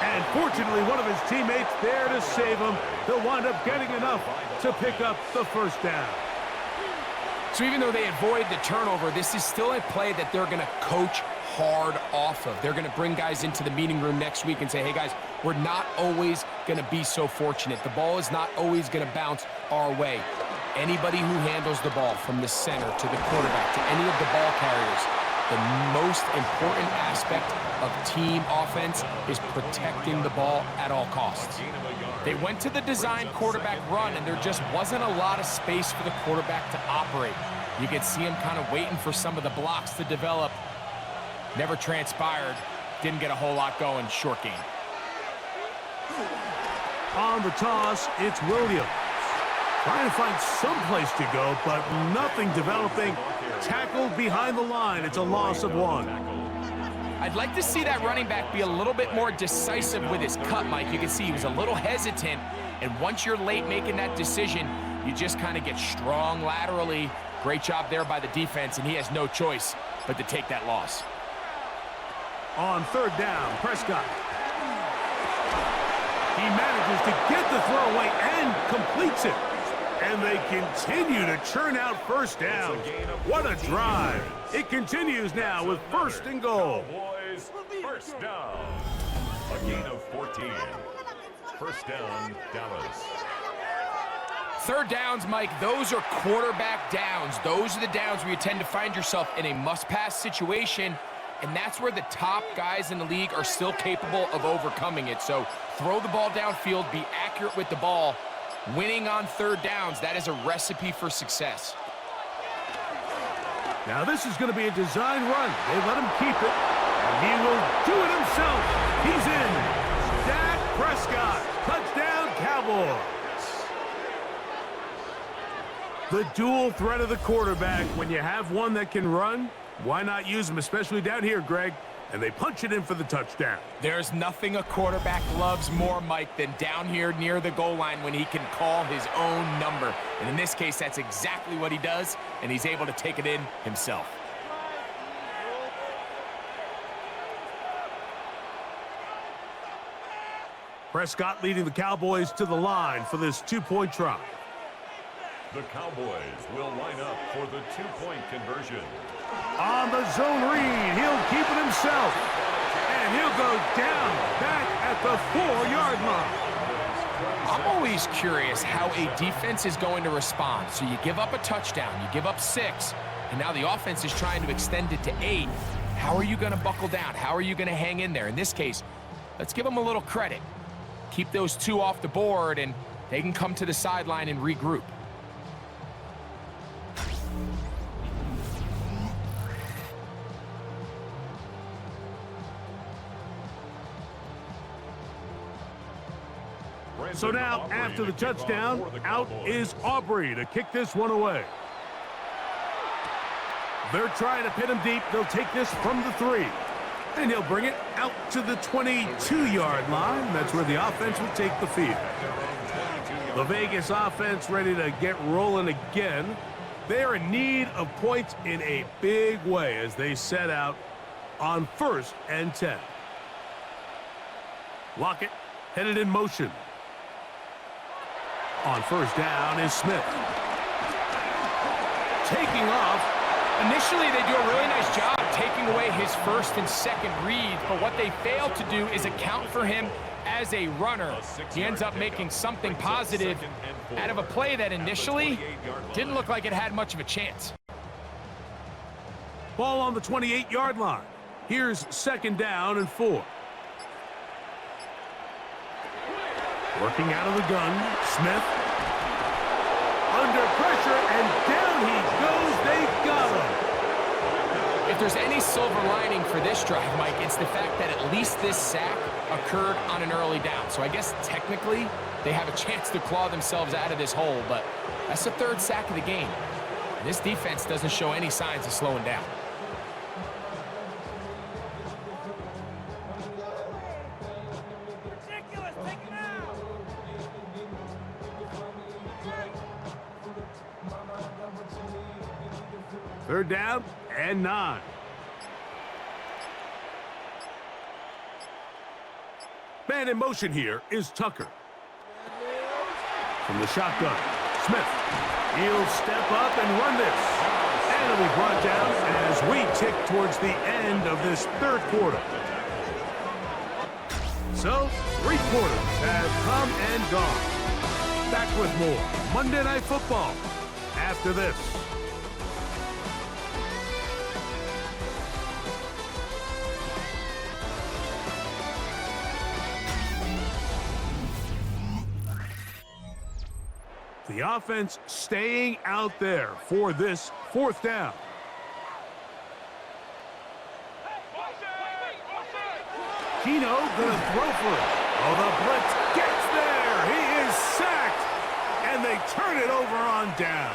And fortunately, one of his teammates there to save him. He'll wind up getting enough to pick up the first down. So even though they avoid the turnover, this is still a play that they're going to coach hard off of. They're going to bring guys into the meeting room next week and say, hey guys, we're not always going to be so fortunate. The ball is not always going to bounce our way. Anybody who handles the ball from the center to the quarterback to any of the ball carriers, the most important aspect of team offense is protecting the ball at all costs. They went to the design quarterback run, and there just wasn't a lot of space for the quarterback to operate. You could see him kind of waiting for some of the blocks to develop. Never transpired. Didn't get a whole lot going. Short game. On the toss, it's Williams. Trying to find some place to go, but nothing developing. Tackled behind the line. It's a loss of 1. I'd like to see that running back be a little bit more decisive with his cut, Mike. You can see he was a little hesitant, and once you're late making that decision, you just kind of get strong laterally. Great job there by the defense, and he has no choice but to take that loss. On third down, Prescott. He manages to get the throw away and completes it. And they continue to churn out first down. What a drive. It continues now with first and goal. Cowboys, first down. A gain of 14. First down, Dallas. Third downs, Mike, those are quarterback downs. Those are the downs where you tend to find yourself in a must-pass situation, and that's where the top guys in the league are still capable of overcoming it. So throw the ball downfield, be accurate with the ball. Winning on third downs, that is a recipe for success. Now this is going to be a design run. They let him keep it, and he will do it himself. He's in. Dak Prescott, touchdown Cowboys. The dual threat of the quarterback. When you have one that can run, why not use him, especially down here, Greg? And they punch it in for the touchdown. There's nothing a quarterback loves more, Mike, than down here near the goal line when he can call his own number. And in this case, that's exactly what he does, and he's able to take it in himself. Prescott leading the Cowboys to the line for this two-point try. The Cowboys will line up for the two-point conversion. On the zone read, he'll keep it himself. And he'll go down back at the 4-yard line. I'm always curious how a defense is going to respond. So you give up a touchdown, you give up 6, and now the offense is trying to extend it to 8. How are you going to buckle down? How are you going to hang in there? In this case, let's give them a little credit. Keep those 2 off the board, and they can come to the sideline and regroup. So now, after the touchdown, out is Aubrey to kick this one away. They're trying to pin him deep. They'll take this from the 3. And he'll bring it out to the 22-yard line. That's where the offense will take the field. The Vegas offense ready to get rolling again. They are in need of points in a big way as they set out on 1st and 10. Lockett headed in motion. On first down is Smith. Taking off. Initially, they do a really nice job taking away his first and second read, but what they fail to do is account for him as a runner. He ends up making something positive out of a play that initially didn't look like it had much of a chance. Ball on the 28-yard line. Here's 2nd down and 4. Working out of the gun, Smith. Under pressure, and down he goes. They got him. there's any silver lining for this drive, Mike, it's the fact that at least this sack occurred on an early down. So I guess technically they have a chance to claw themselves out of this hole, but that's the third sack of the game. And this defense doesn't show any signs of slowing down. Third down and 9. Man in motion here is Tucker. From the shotgun, Smith. He'll step up and run this. And it'll be brought down as we tick towards the end of this third quarter. So, 3 quarters have come and gone. Back with more Monday Night Football after this. The offense staying out there for this 4th down. Keno gonna throw for it. Oh, the blitz gets there. He is sacked, and they turn it over on down.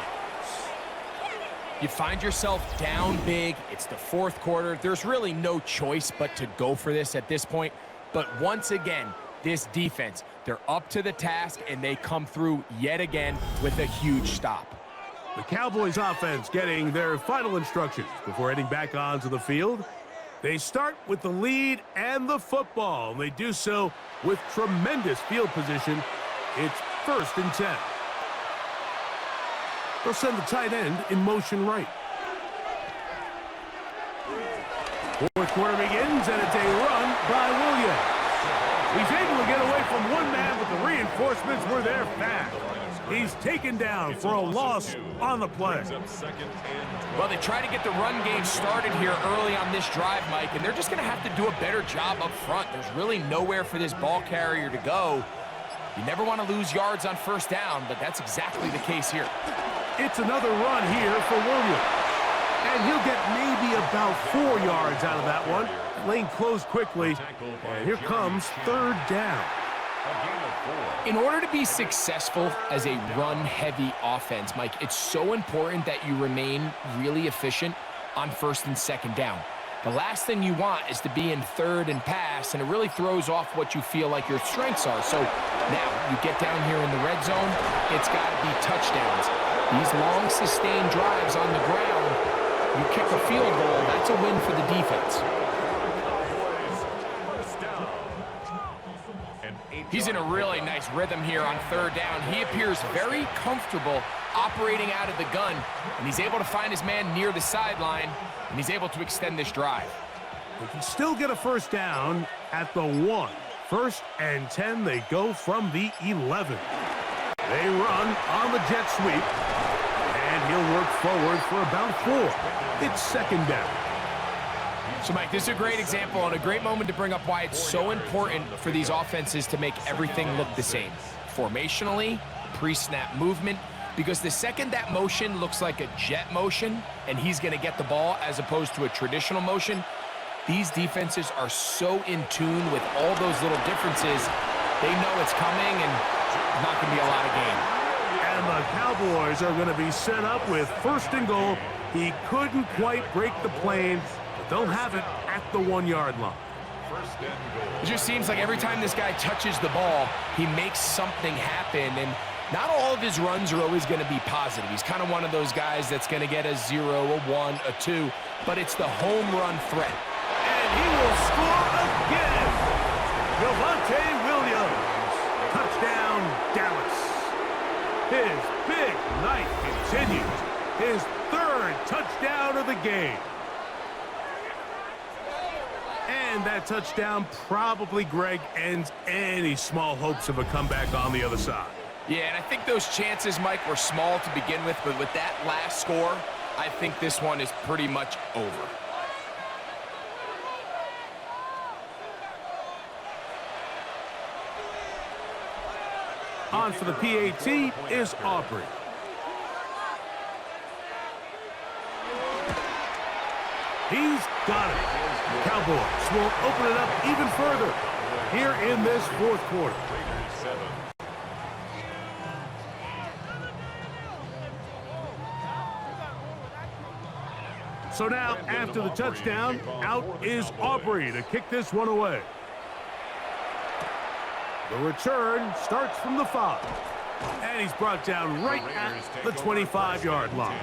You find yourself down big. It's the 4th quarter. There's really no choice but to go for this at this point. But once again, this defense, they're up to the task, and they come through yet again with a huge stop. The Cowboys offense getting their final instructions before heading back onto the field. They start with the lead and the football. They do so with tremendous field position. It's 1st and 10. They'll send the tight end in motion right. 4th quarter begins, and it's a run by Williams. He's able to get away from one man, but the reinforcements were there fast. He's taken down for a loss on the play. Well, they try to get the run game started here early on this drive, Mike, and they're just going to have to do a better job up front. There's really nowhere for this ball carrier to go. You never want to lose yards on 1st down, but that's exactly the case here. It's another run here for Williams. And he'll get maybe about 4 yards out of that one. Lane closed quickly, and here comes 3rd down. In order to be successful as a run-heavy offense, Mike, it's so important that you remain really efficient on 1st and 2nd down. The last thing you want is to be in 3rd and pass, and it really throws off what you feel like your strengths are. So now you get down here in the red zone, it's got to be touchdowns. These long, sustained drives on the ground, you kick a field goal, that's a win for the defense. He's in a really nice rhythm here on 3rd down. He appears very comfortable operating out of the gun, and he's able to find his man near the sideline, and he's able to extend this drive. They can still get a 1st down at the 1. 1st and 10, they go from the 11. They run on the jet sweep, and he'll work forward for about 4. It's 2nd down. So, Mike, this is a great example and a great moment to bring up why it's so important for these offenses to make everything look the same. Formationally, pre-snap movement, because the second that motion looks like a jet motion and he's going to get the ball as opposed to a traditional motion, these defenses are so in tune with all those little differences, they know it's coming and there's not going to be a lot of gain. And the Cowboys are going to be set up with 1st and goal. He couldn't quite break the plane. They'll have it at the 1-yard line. It just seems like every time this guy touches the ball, he makes something happen, and not all of his runs are always going to be positive. He's kind of one of those guys that's going to get a 0, a 1, a 2, but it's the home run threat. And he will score again. Javonte Williams. Touchdown, Dallas. His big night continues. His 3rd touchdown of the game. And that touchdown probably, Greg, ends any small hopes of a comeback on the other side. Yeah, and I think those chances, Mike, were small to begin with, but with that last score, I think this one is pretty much over. On for the PAT is Aubrey. He's got it. The Cowboys will open it up even further here in this fourth quarter. So now, after the touchdown, out is Aubrey to kick this one away. The return starts from the 5. And he's brought down right at the 25-yard line.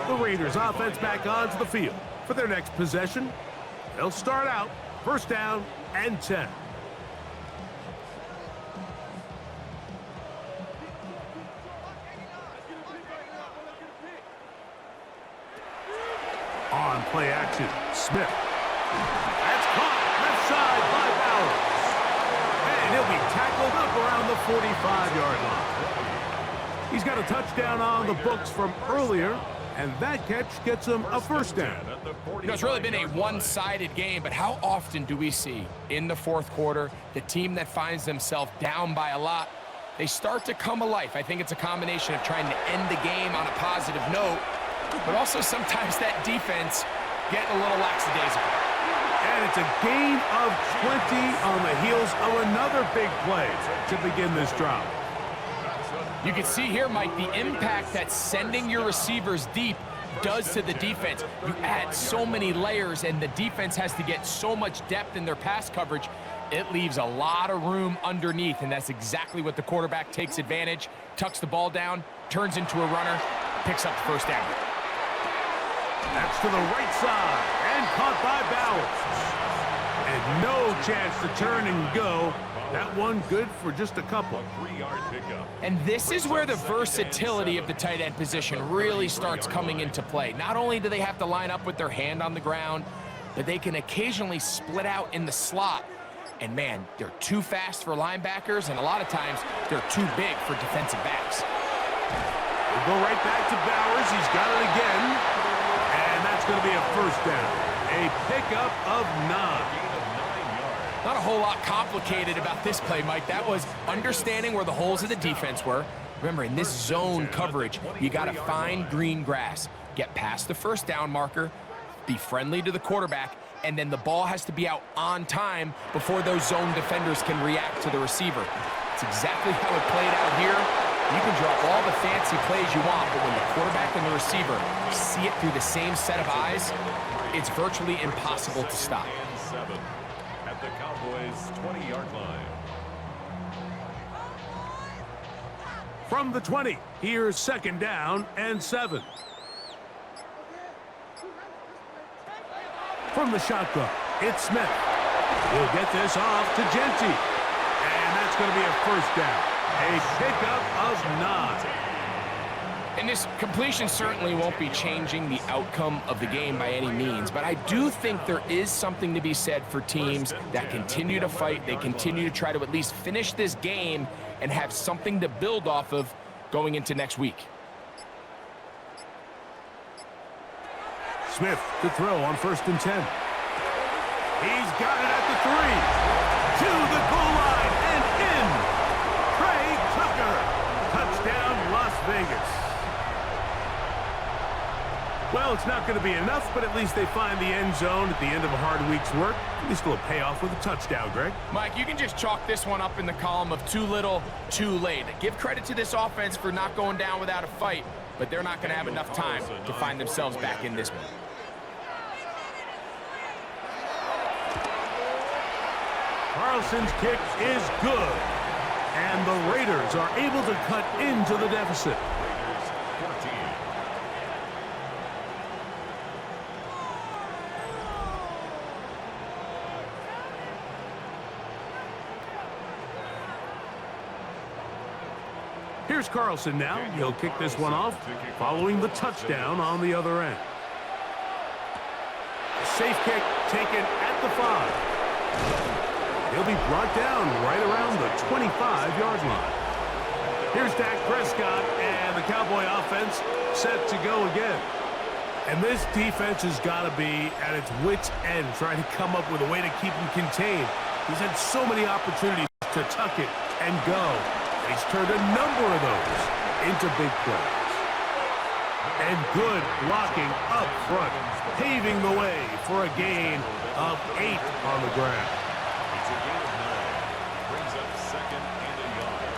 The Raiders offense back onto the field for their next possession. They'll start out first down and 10. On play action, Smith. That's caught left side by Bowers. And he'll be tackled up around the 45-yard line. He's got a touchdown on the books from earlier, and that catch gets him a first down. You know, it's really been a one-sided game, but how often do we see in the fourth quarter the team that finds themselves down by a lot, they start to come alive? I think it's a combination of trying to end the game on a positive note, but also sometimes that defense getting a little lackadaisical. And it's a gain of 20 on the heels of another big play to begin this drive. You can see here, Mike, the impact that sending your receivers deep does to the defense. You add so many layers, and the defense has to get so much depth in their pass coverage. It leaves a lot of room underneath, and that's exactly what the quarterback takes advantage, tucks the ball down, turns into a runner, picks up the first down. That's to the right side, and caught by Bowers. And no chance to turn and go. That one good for just a couple. And this is where the versatility of the tight end position really starts coming into play. Not only do they have to line up with their hand on the ground, but they can occasionally split out in the slot. And man, they're too fast for linebackers, and a lot of times they're too big for defensive backs. We'll go right back to Bowers. He's got it again. And that's going to be a first down. A pickup of 9. Not a whole lot complicated about this play, Mike. That was understanding where the holes of the defense were. Remember, in this zone coverage, you got to find green grass, get past the first down marker, be friendly to the quarterback, and then the ball has to be out on time before those zone defenders can react to the receiver. It's exactly how it played out here. You can drop all the fancy plays you want, but when the quarterback and the receiver see it through the same set of eyes, it's virtually impossible to stop. At the Cowboys' 20-yard line. From the 20, here's second down and 7. From the shotgun, it's Smith. He'll get this off to Genty. And that's going to be a first down. A pickup of 9. And this completion certainly won't be changing the outcome of the game by any means, but I do think there is something to be said for teams that continue to fight. They continue to try to at least finish this game and have something to build off of going into next week. Smith to throw on first and 10. He's got it at the 3. To the goal line and in. Trey Tucker. Touchdown, Las Vegas. Well, it's not going to be enough, but at least they find the end zone at the end of a hard week's work. At least it'll pay off with a touchdown, Greg. Mike, you can just chalk this one up in the column of too little, too late. Give credit to this offense for not going down without a fight, but they're not going to have enough time to find themselves back in this one. Carlson's kick is good, and the Raiders are able to cut into the deficit. Here's Carlson now. He'll kick this one off, following the touchdown on the other end. A safe kick taken at the 5. He'll be brought down right around the 25-yard line. Here's Dak Prescott, and the Cowboy offense set to go again. And this defense has got to be at its wits' end, trying to come up with a way to keep him contained. He's had so many opportunities to tuck it and go. He's turned a number of those into big plays. And good blocking up front, paving the way for a gain of 8 on the ground. It's a gain of 9. Brings up second and a yard.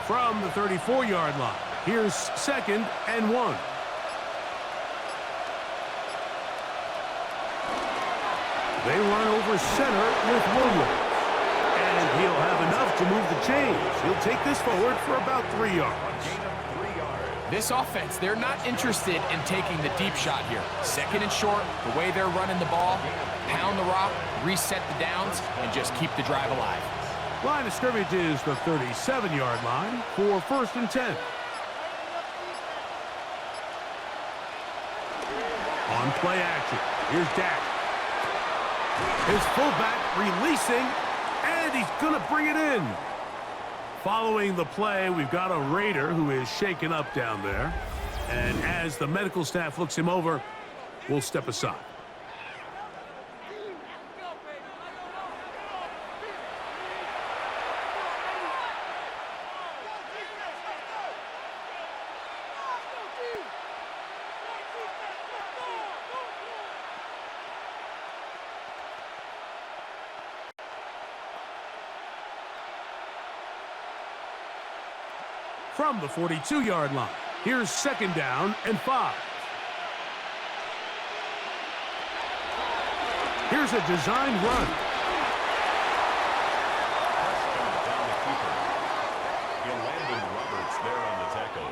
From the 34-yard line, here's second and 1. They run over center with Williams. And he'll have enough to move the chains. He'll take this forward for about 3 yards. Gain of 3 yards. This offense, they're not interested in taking the deep shot here. Second and short, the way they're running the ball, pound the rock, reset the downs, and just keep the drive alive. Line of scrimmage is the 37-yard line for first and 10. On play action, here's Dak. His fullback releasing, and he's going to bring it in. Following the play, we've got a Raider who is shaken up down there. And as the medical staff looks him over, we'll step aside. From the 42-yard line, here's second down and 5. Here's a design run. Down the keeper. Landon Roberts there on the tackle.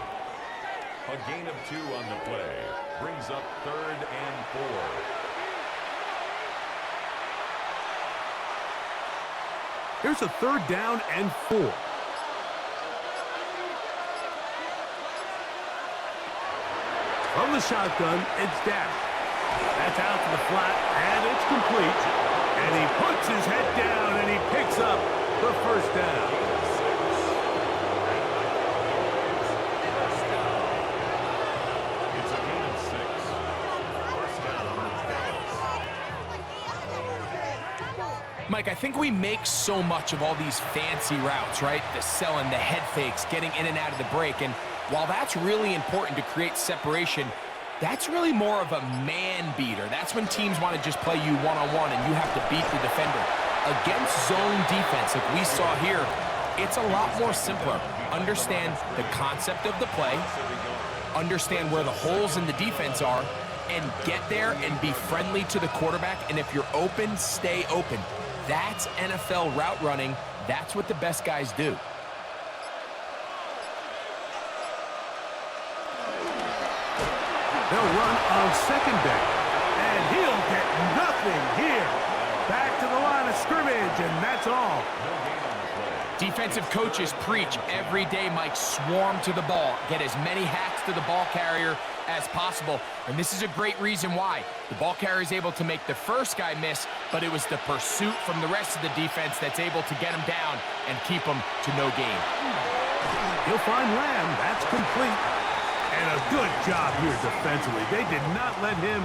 A gain of 2 on the play. Brings up third and 4. Here's a third down and 4. From the shotgun, it's Dak. That's out to the flat, and it's complete. And he puts his head down, and he picks up the first down. It's a gain of 6. First down, Dallas. Mike, I think we make so much of all these fancy routes, right? The selling, the head fakes, getting in and out of the break. And while that's really important to create separation, that's really more of a man beater. That's when teams want to just play you one-on-one and you have to beat the defender. Against zone defense, like we saw here, it's a lot more simpler. Understand the concept of the play, understand where the holes in the defense are, and get there and be friendly to the quarterback. And if you're open, stay open. That's NFL route running. That's what the best guys do. They'll run on second down, and he'll get nothing here. Back to the line of scrimmage, and that's all. Defensive coaches preach every day, Mike, swarm to the ball. Get as many hacks to the ball carrier as possible. And this is a great reason why. The ball carrier is able to make the first guy miss, but it was the pursuit from the rest of the defense that's able to get him down and keep him to no gain. He'll find Lamb. That's complete. And a good job here defensively. They did not let him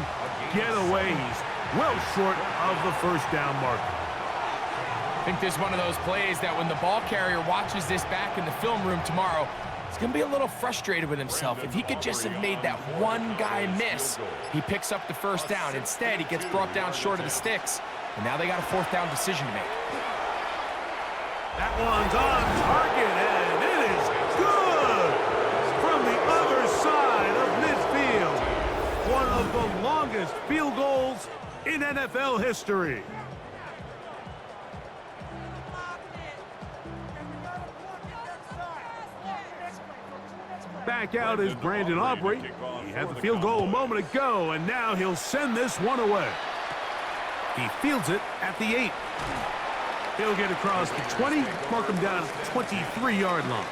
get away. He's well short of the first down marker. I think this is one of those plays that when the ball carrier watches this back in the film room tomorrow, he's going to be a little frustrated with himself. If he could just have made that one guy miss, he picks up the first down. Instead, he gets brought down short of the sticks, and now they got a fourth down decision to make. That one's on target, and it is good from the other side of midfield. One of the longest field goals in NFL history. Back out is Brandon Aubrey. He had the field goal a moment ago, and now he'll send this one away. He fields it at the 8. He'll get across the 20, mark him down at the 23-yard line.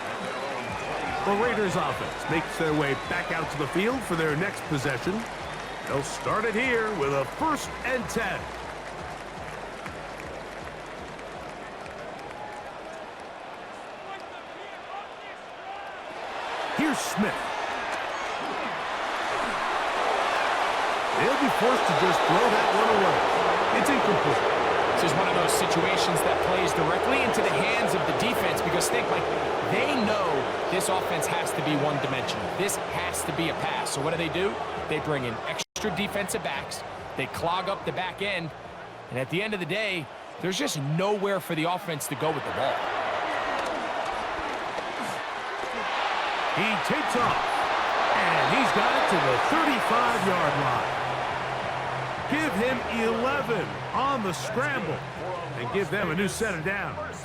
The Raiders offense makes their way back out to the field for their next possession. They'll start it here with a 1st and 10. Here's Smith. They'll be forced to just throw that one away. It's incomplete. is one of those situations that plays directly into the hands of the defense because think, like, they know this offense has to be one-dimensional. This has to be a pass. So what do? They bring in extra defensive backs. They clog up the back end. And at the end of the day, there's just nowhere for the offense to go with the ball. He takes off, and he's got it to the 35-yard line. Give him 11 on the scramble and give them a new set of downs.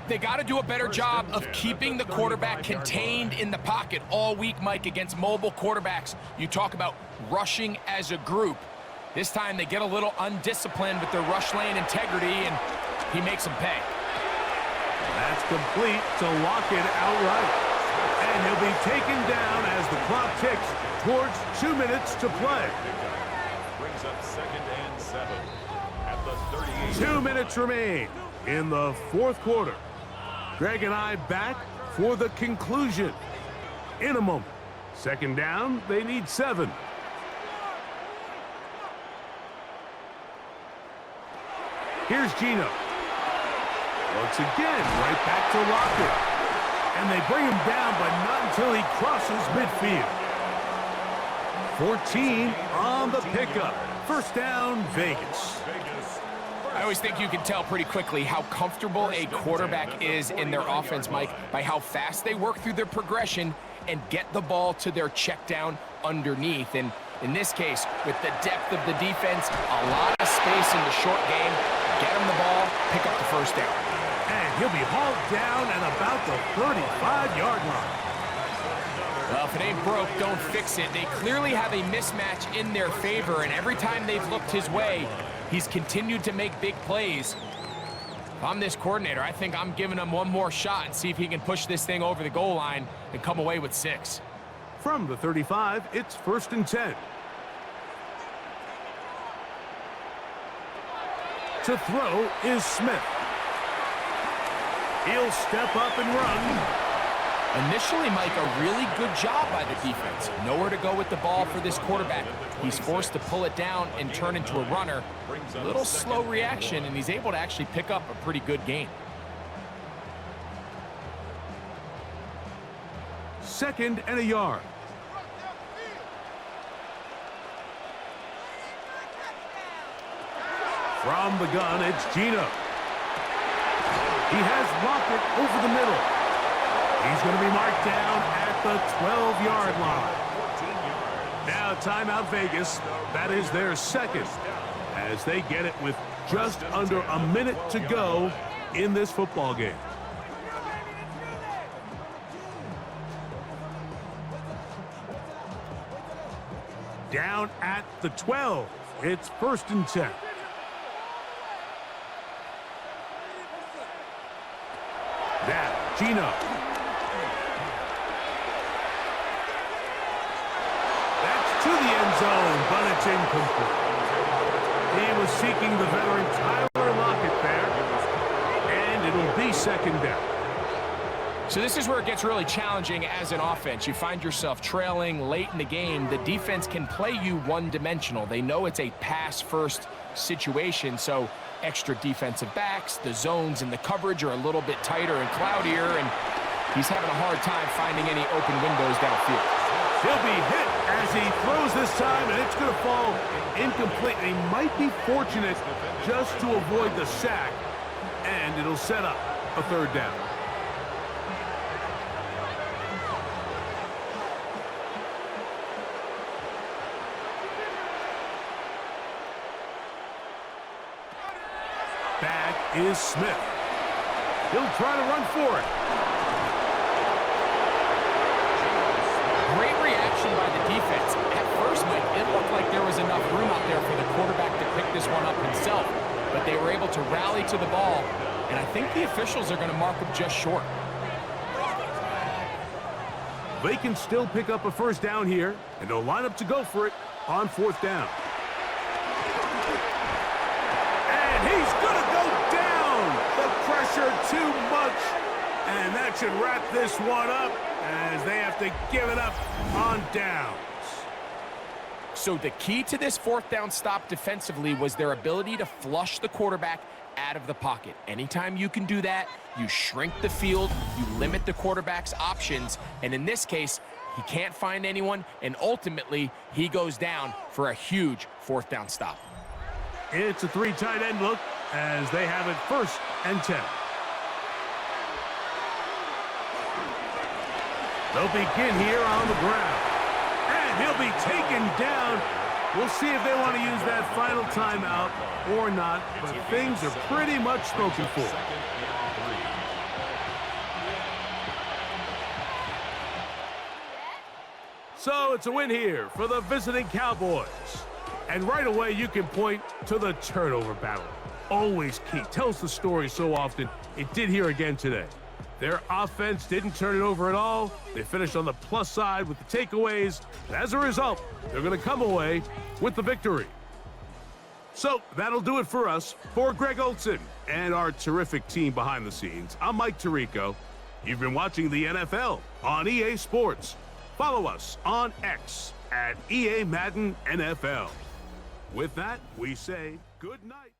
They got to do a better job of keeping the quarterback contained in the pocket all week, Mike, against mobile quarterbacks. You talk about rushing as a group. This time they get a little undisciplined with their rush lane integrity, and he makes them pay. That's complete to lock it outright. And he'll be taken down as the clock ticks towards 2 minutes to play. Brings up 2nd and 7 at the 38. 2 minutes remain in the fourth quarter. Greg and I back for the conclusion in a moment. Second down, they need 7. Here's Gino. Looks again, right back to Lockett. And they bring him down, but not until he crosses midfield. 14 on the pickup. First down, Vegas. I always think you can tell pretty quickly how comfortable a quarterback is in their offense, Mike, by how fast they work through their progression and get the ball to their check down underneath. And in this case, with the depth of the defense, a lot of space in the short game, get him the ball, pick up the first down. And he'll be hauled down at about the 35-yard line. Well, if it ain't broke, don't fix it. They clearly have a mismatch in their favor, and every time they've looked his way, he's continued to make big plays. If I'm this coordinator, I think I'm giving him one more shot and see if he can push this thing over the goal line and come away with 6. From the 35, it's 1st and 10. To throw is Smith. He'll step up and run. Initially, Mike, a really good job by the defense. Nowhere to go with the ball for this quarterback. He's forced to pull it down and turn into a runner. A little slow reaction, and he's able to actually pick up a pretty good gain. 2nd and a yard. From the gun, it's Gino. He has Lockett over the middle. He's going to be marked down at the 12-yard line. Now timeout Vegas. That is their second as they get it with just under a minute to go in this football game. Down at the 12. It's 1st and 10. Now, Gino. That's to the end zone, but it's incomplete. He was seeking the veteran Tyler Lockett there, and it'll be 2nd down. So this is where it gets really challenging as an offense. You find yourself trailing late in the game. The defense can play you one-dimensional. They know it's a pass-first situation, so extra defensive backs, the zones and the coverage are a little bit tighter and cloudier, and he's having a hard time finding any open windows downfield. He'll be hit as he throws this time, and it's going to fall incomplete. He might be fortunate just to avoid the sack, and it'll set up a 3rd down. Back is Smith. He'll try to run for it. Great reaction by the defense. At first, Mike, it looked like there was enough room out there for the quarterback to pick this one up himself, but they were able to rally to the ball, and I think the officials are going to mark him just short. They can still pick up a 1st down here, and they'll line up to go for it on 4th down. He's going to go down. The pressure too much. And that should wrap this one up as they have to give it up on downs. So the key to this fourth down stop defensively was their ability to flush the quarterback out of the pocket. Anytime you can do that, you shrink the field, you limit the quarterback's options, and in this case, he can't find anyone, and ultimately, he goes down for a huge fourth down stop. It's a 3 tight end look as they have it 1st and 10. They'll begin here on the ground. And he'll be taken down. We'll see if they want to use that final timeout or not, but things are pretty much spoken for. So it's a win here for the visiting Cowboys. And right away, you can point to the turnover battle. Always key. Tells the story so often. It did here again today. Their offense didn't turn it over at all. They finished on the plus side with the takeaways. And as a result, they're going to come away with the victory. So that'll do it for us. For Greg Olson and our terrific team behind the scenes, I'm Mike Tirico. You've been watching the NFL on EA Sports. Follow us on X at EA Madden NFL. With that, we say good night.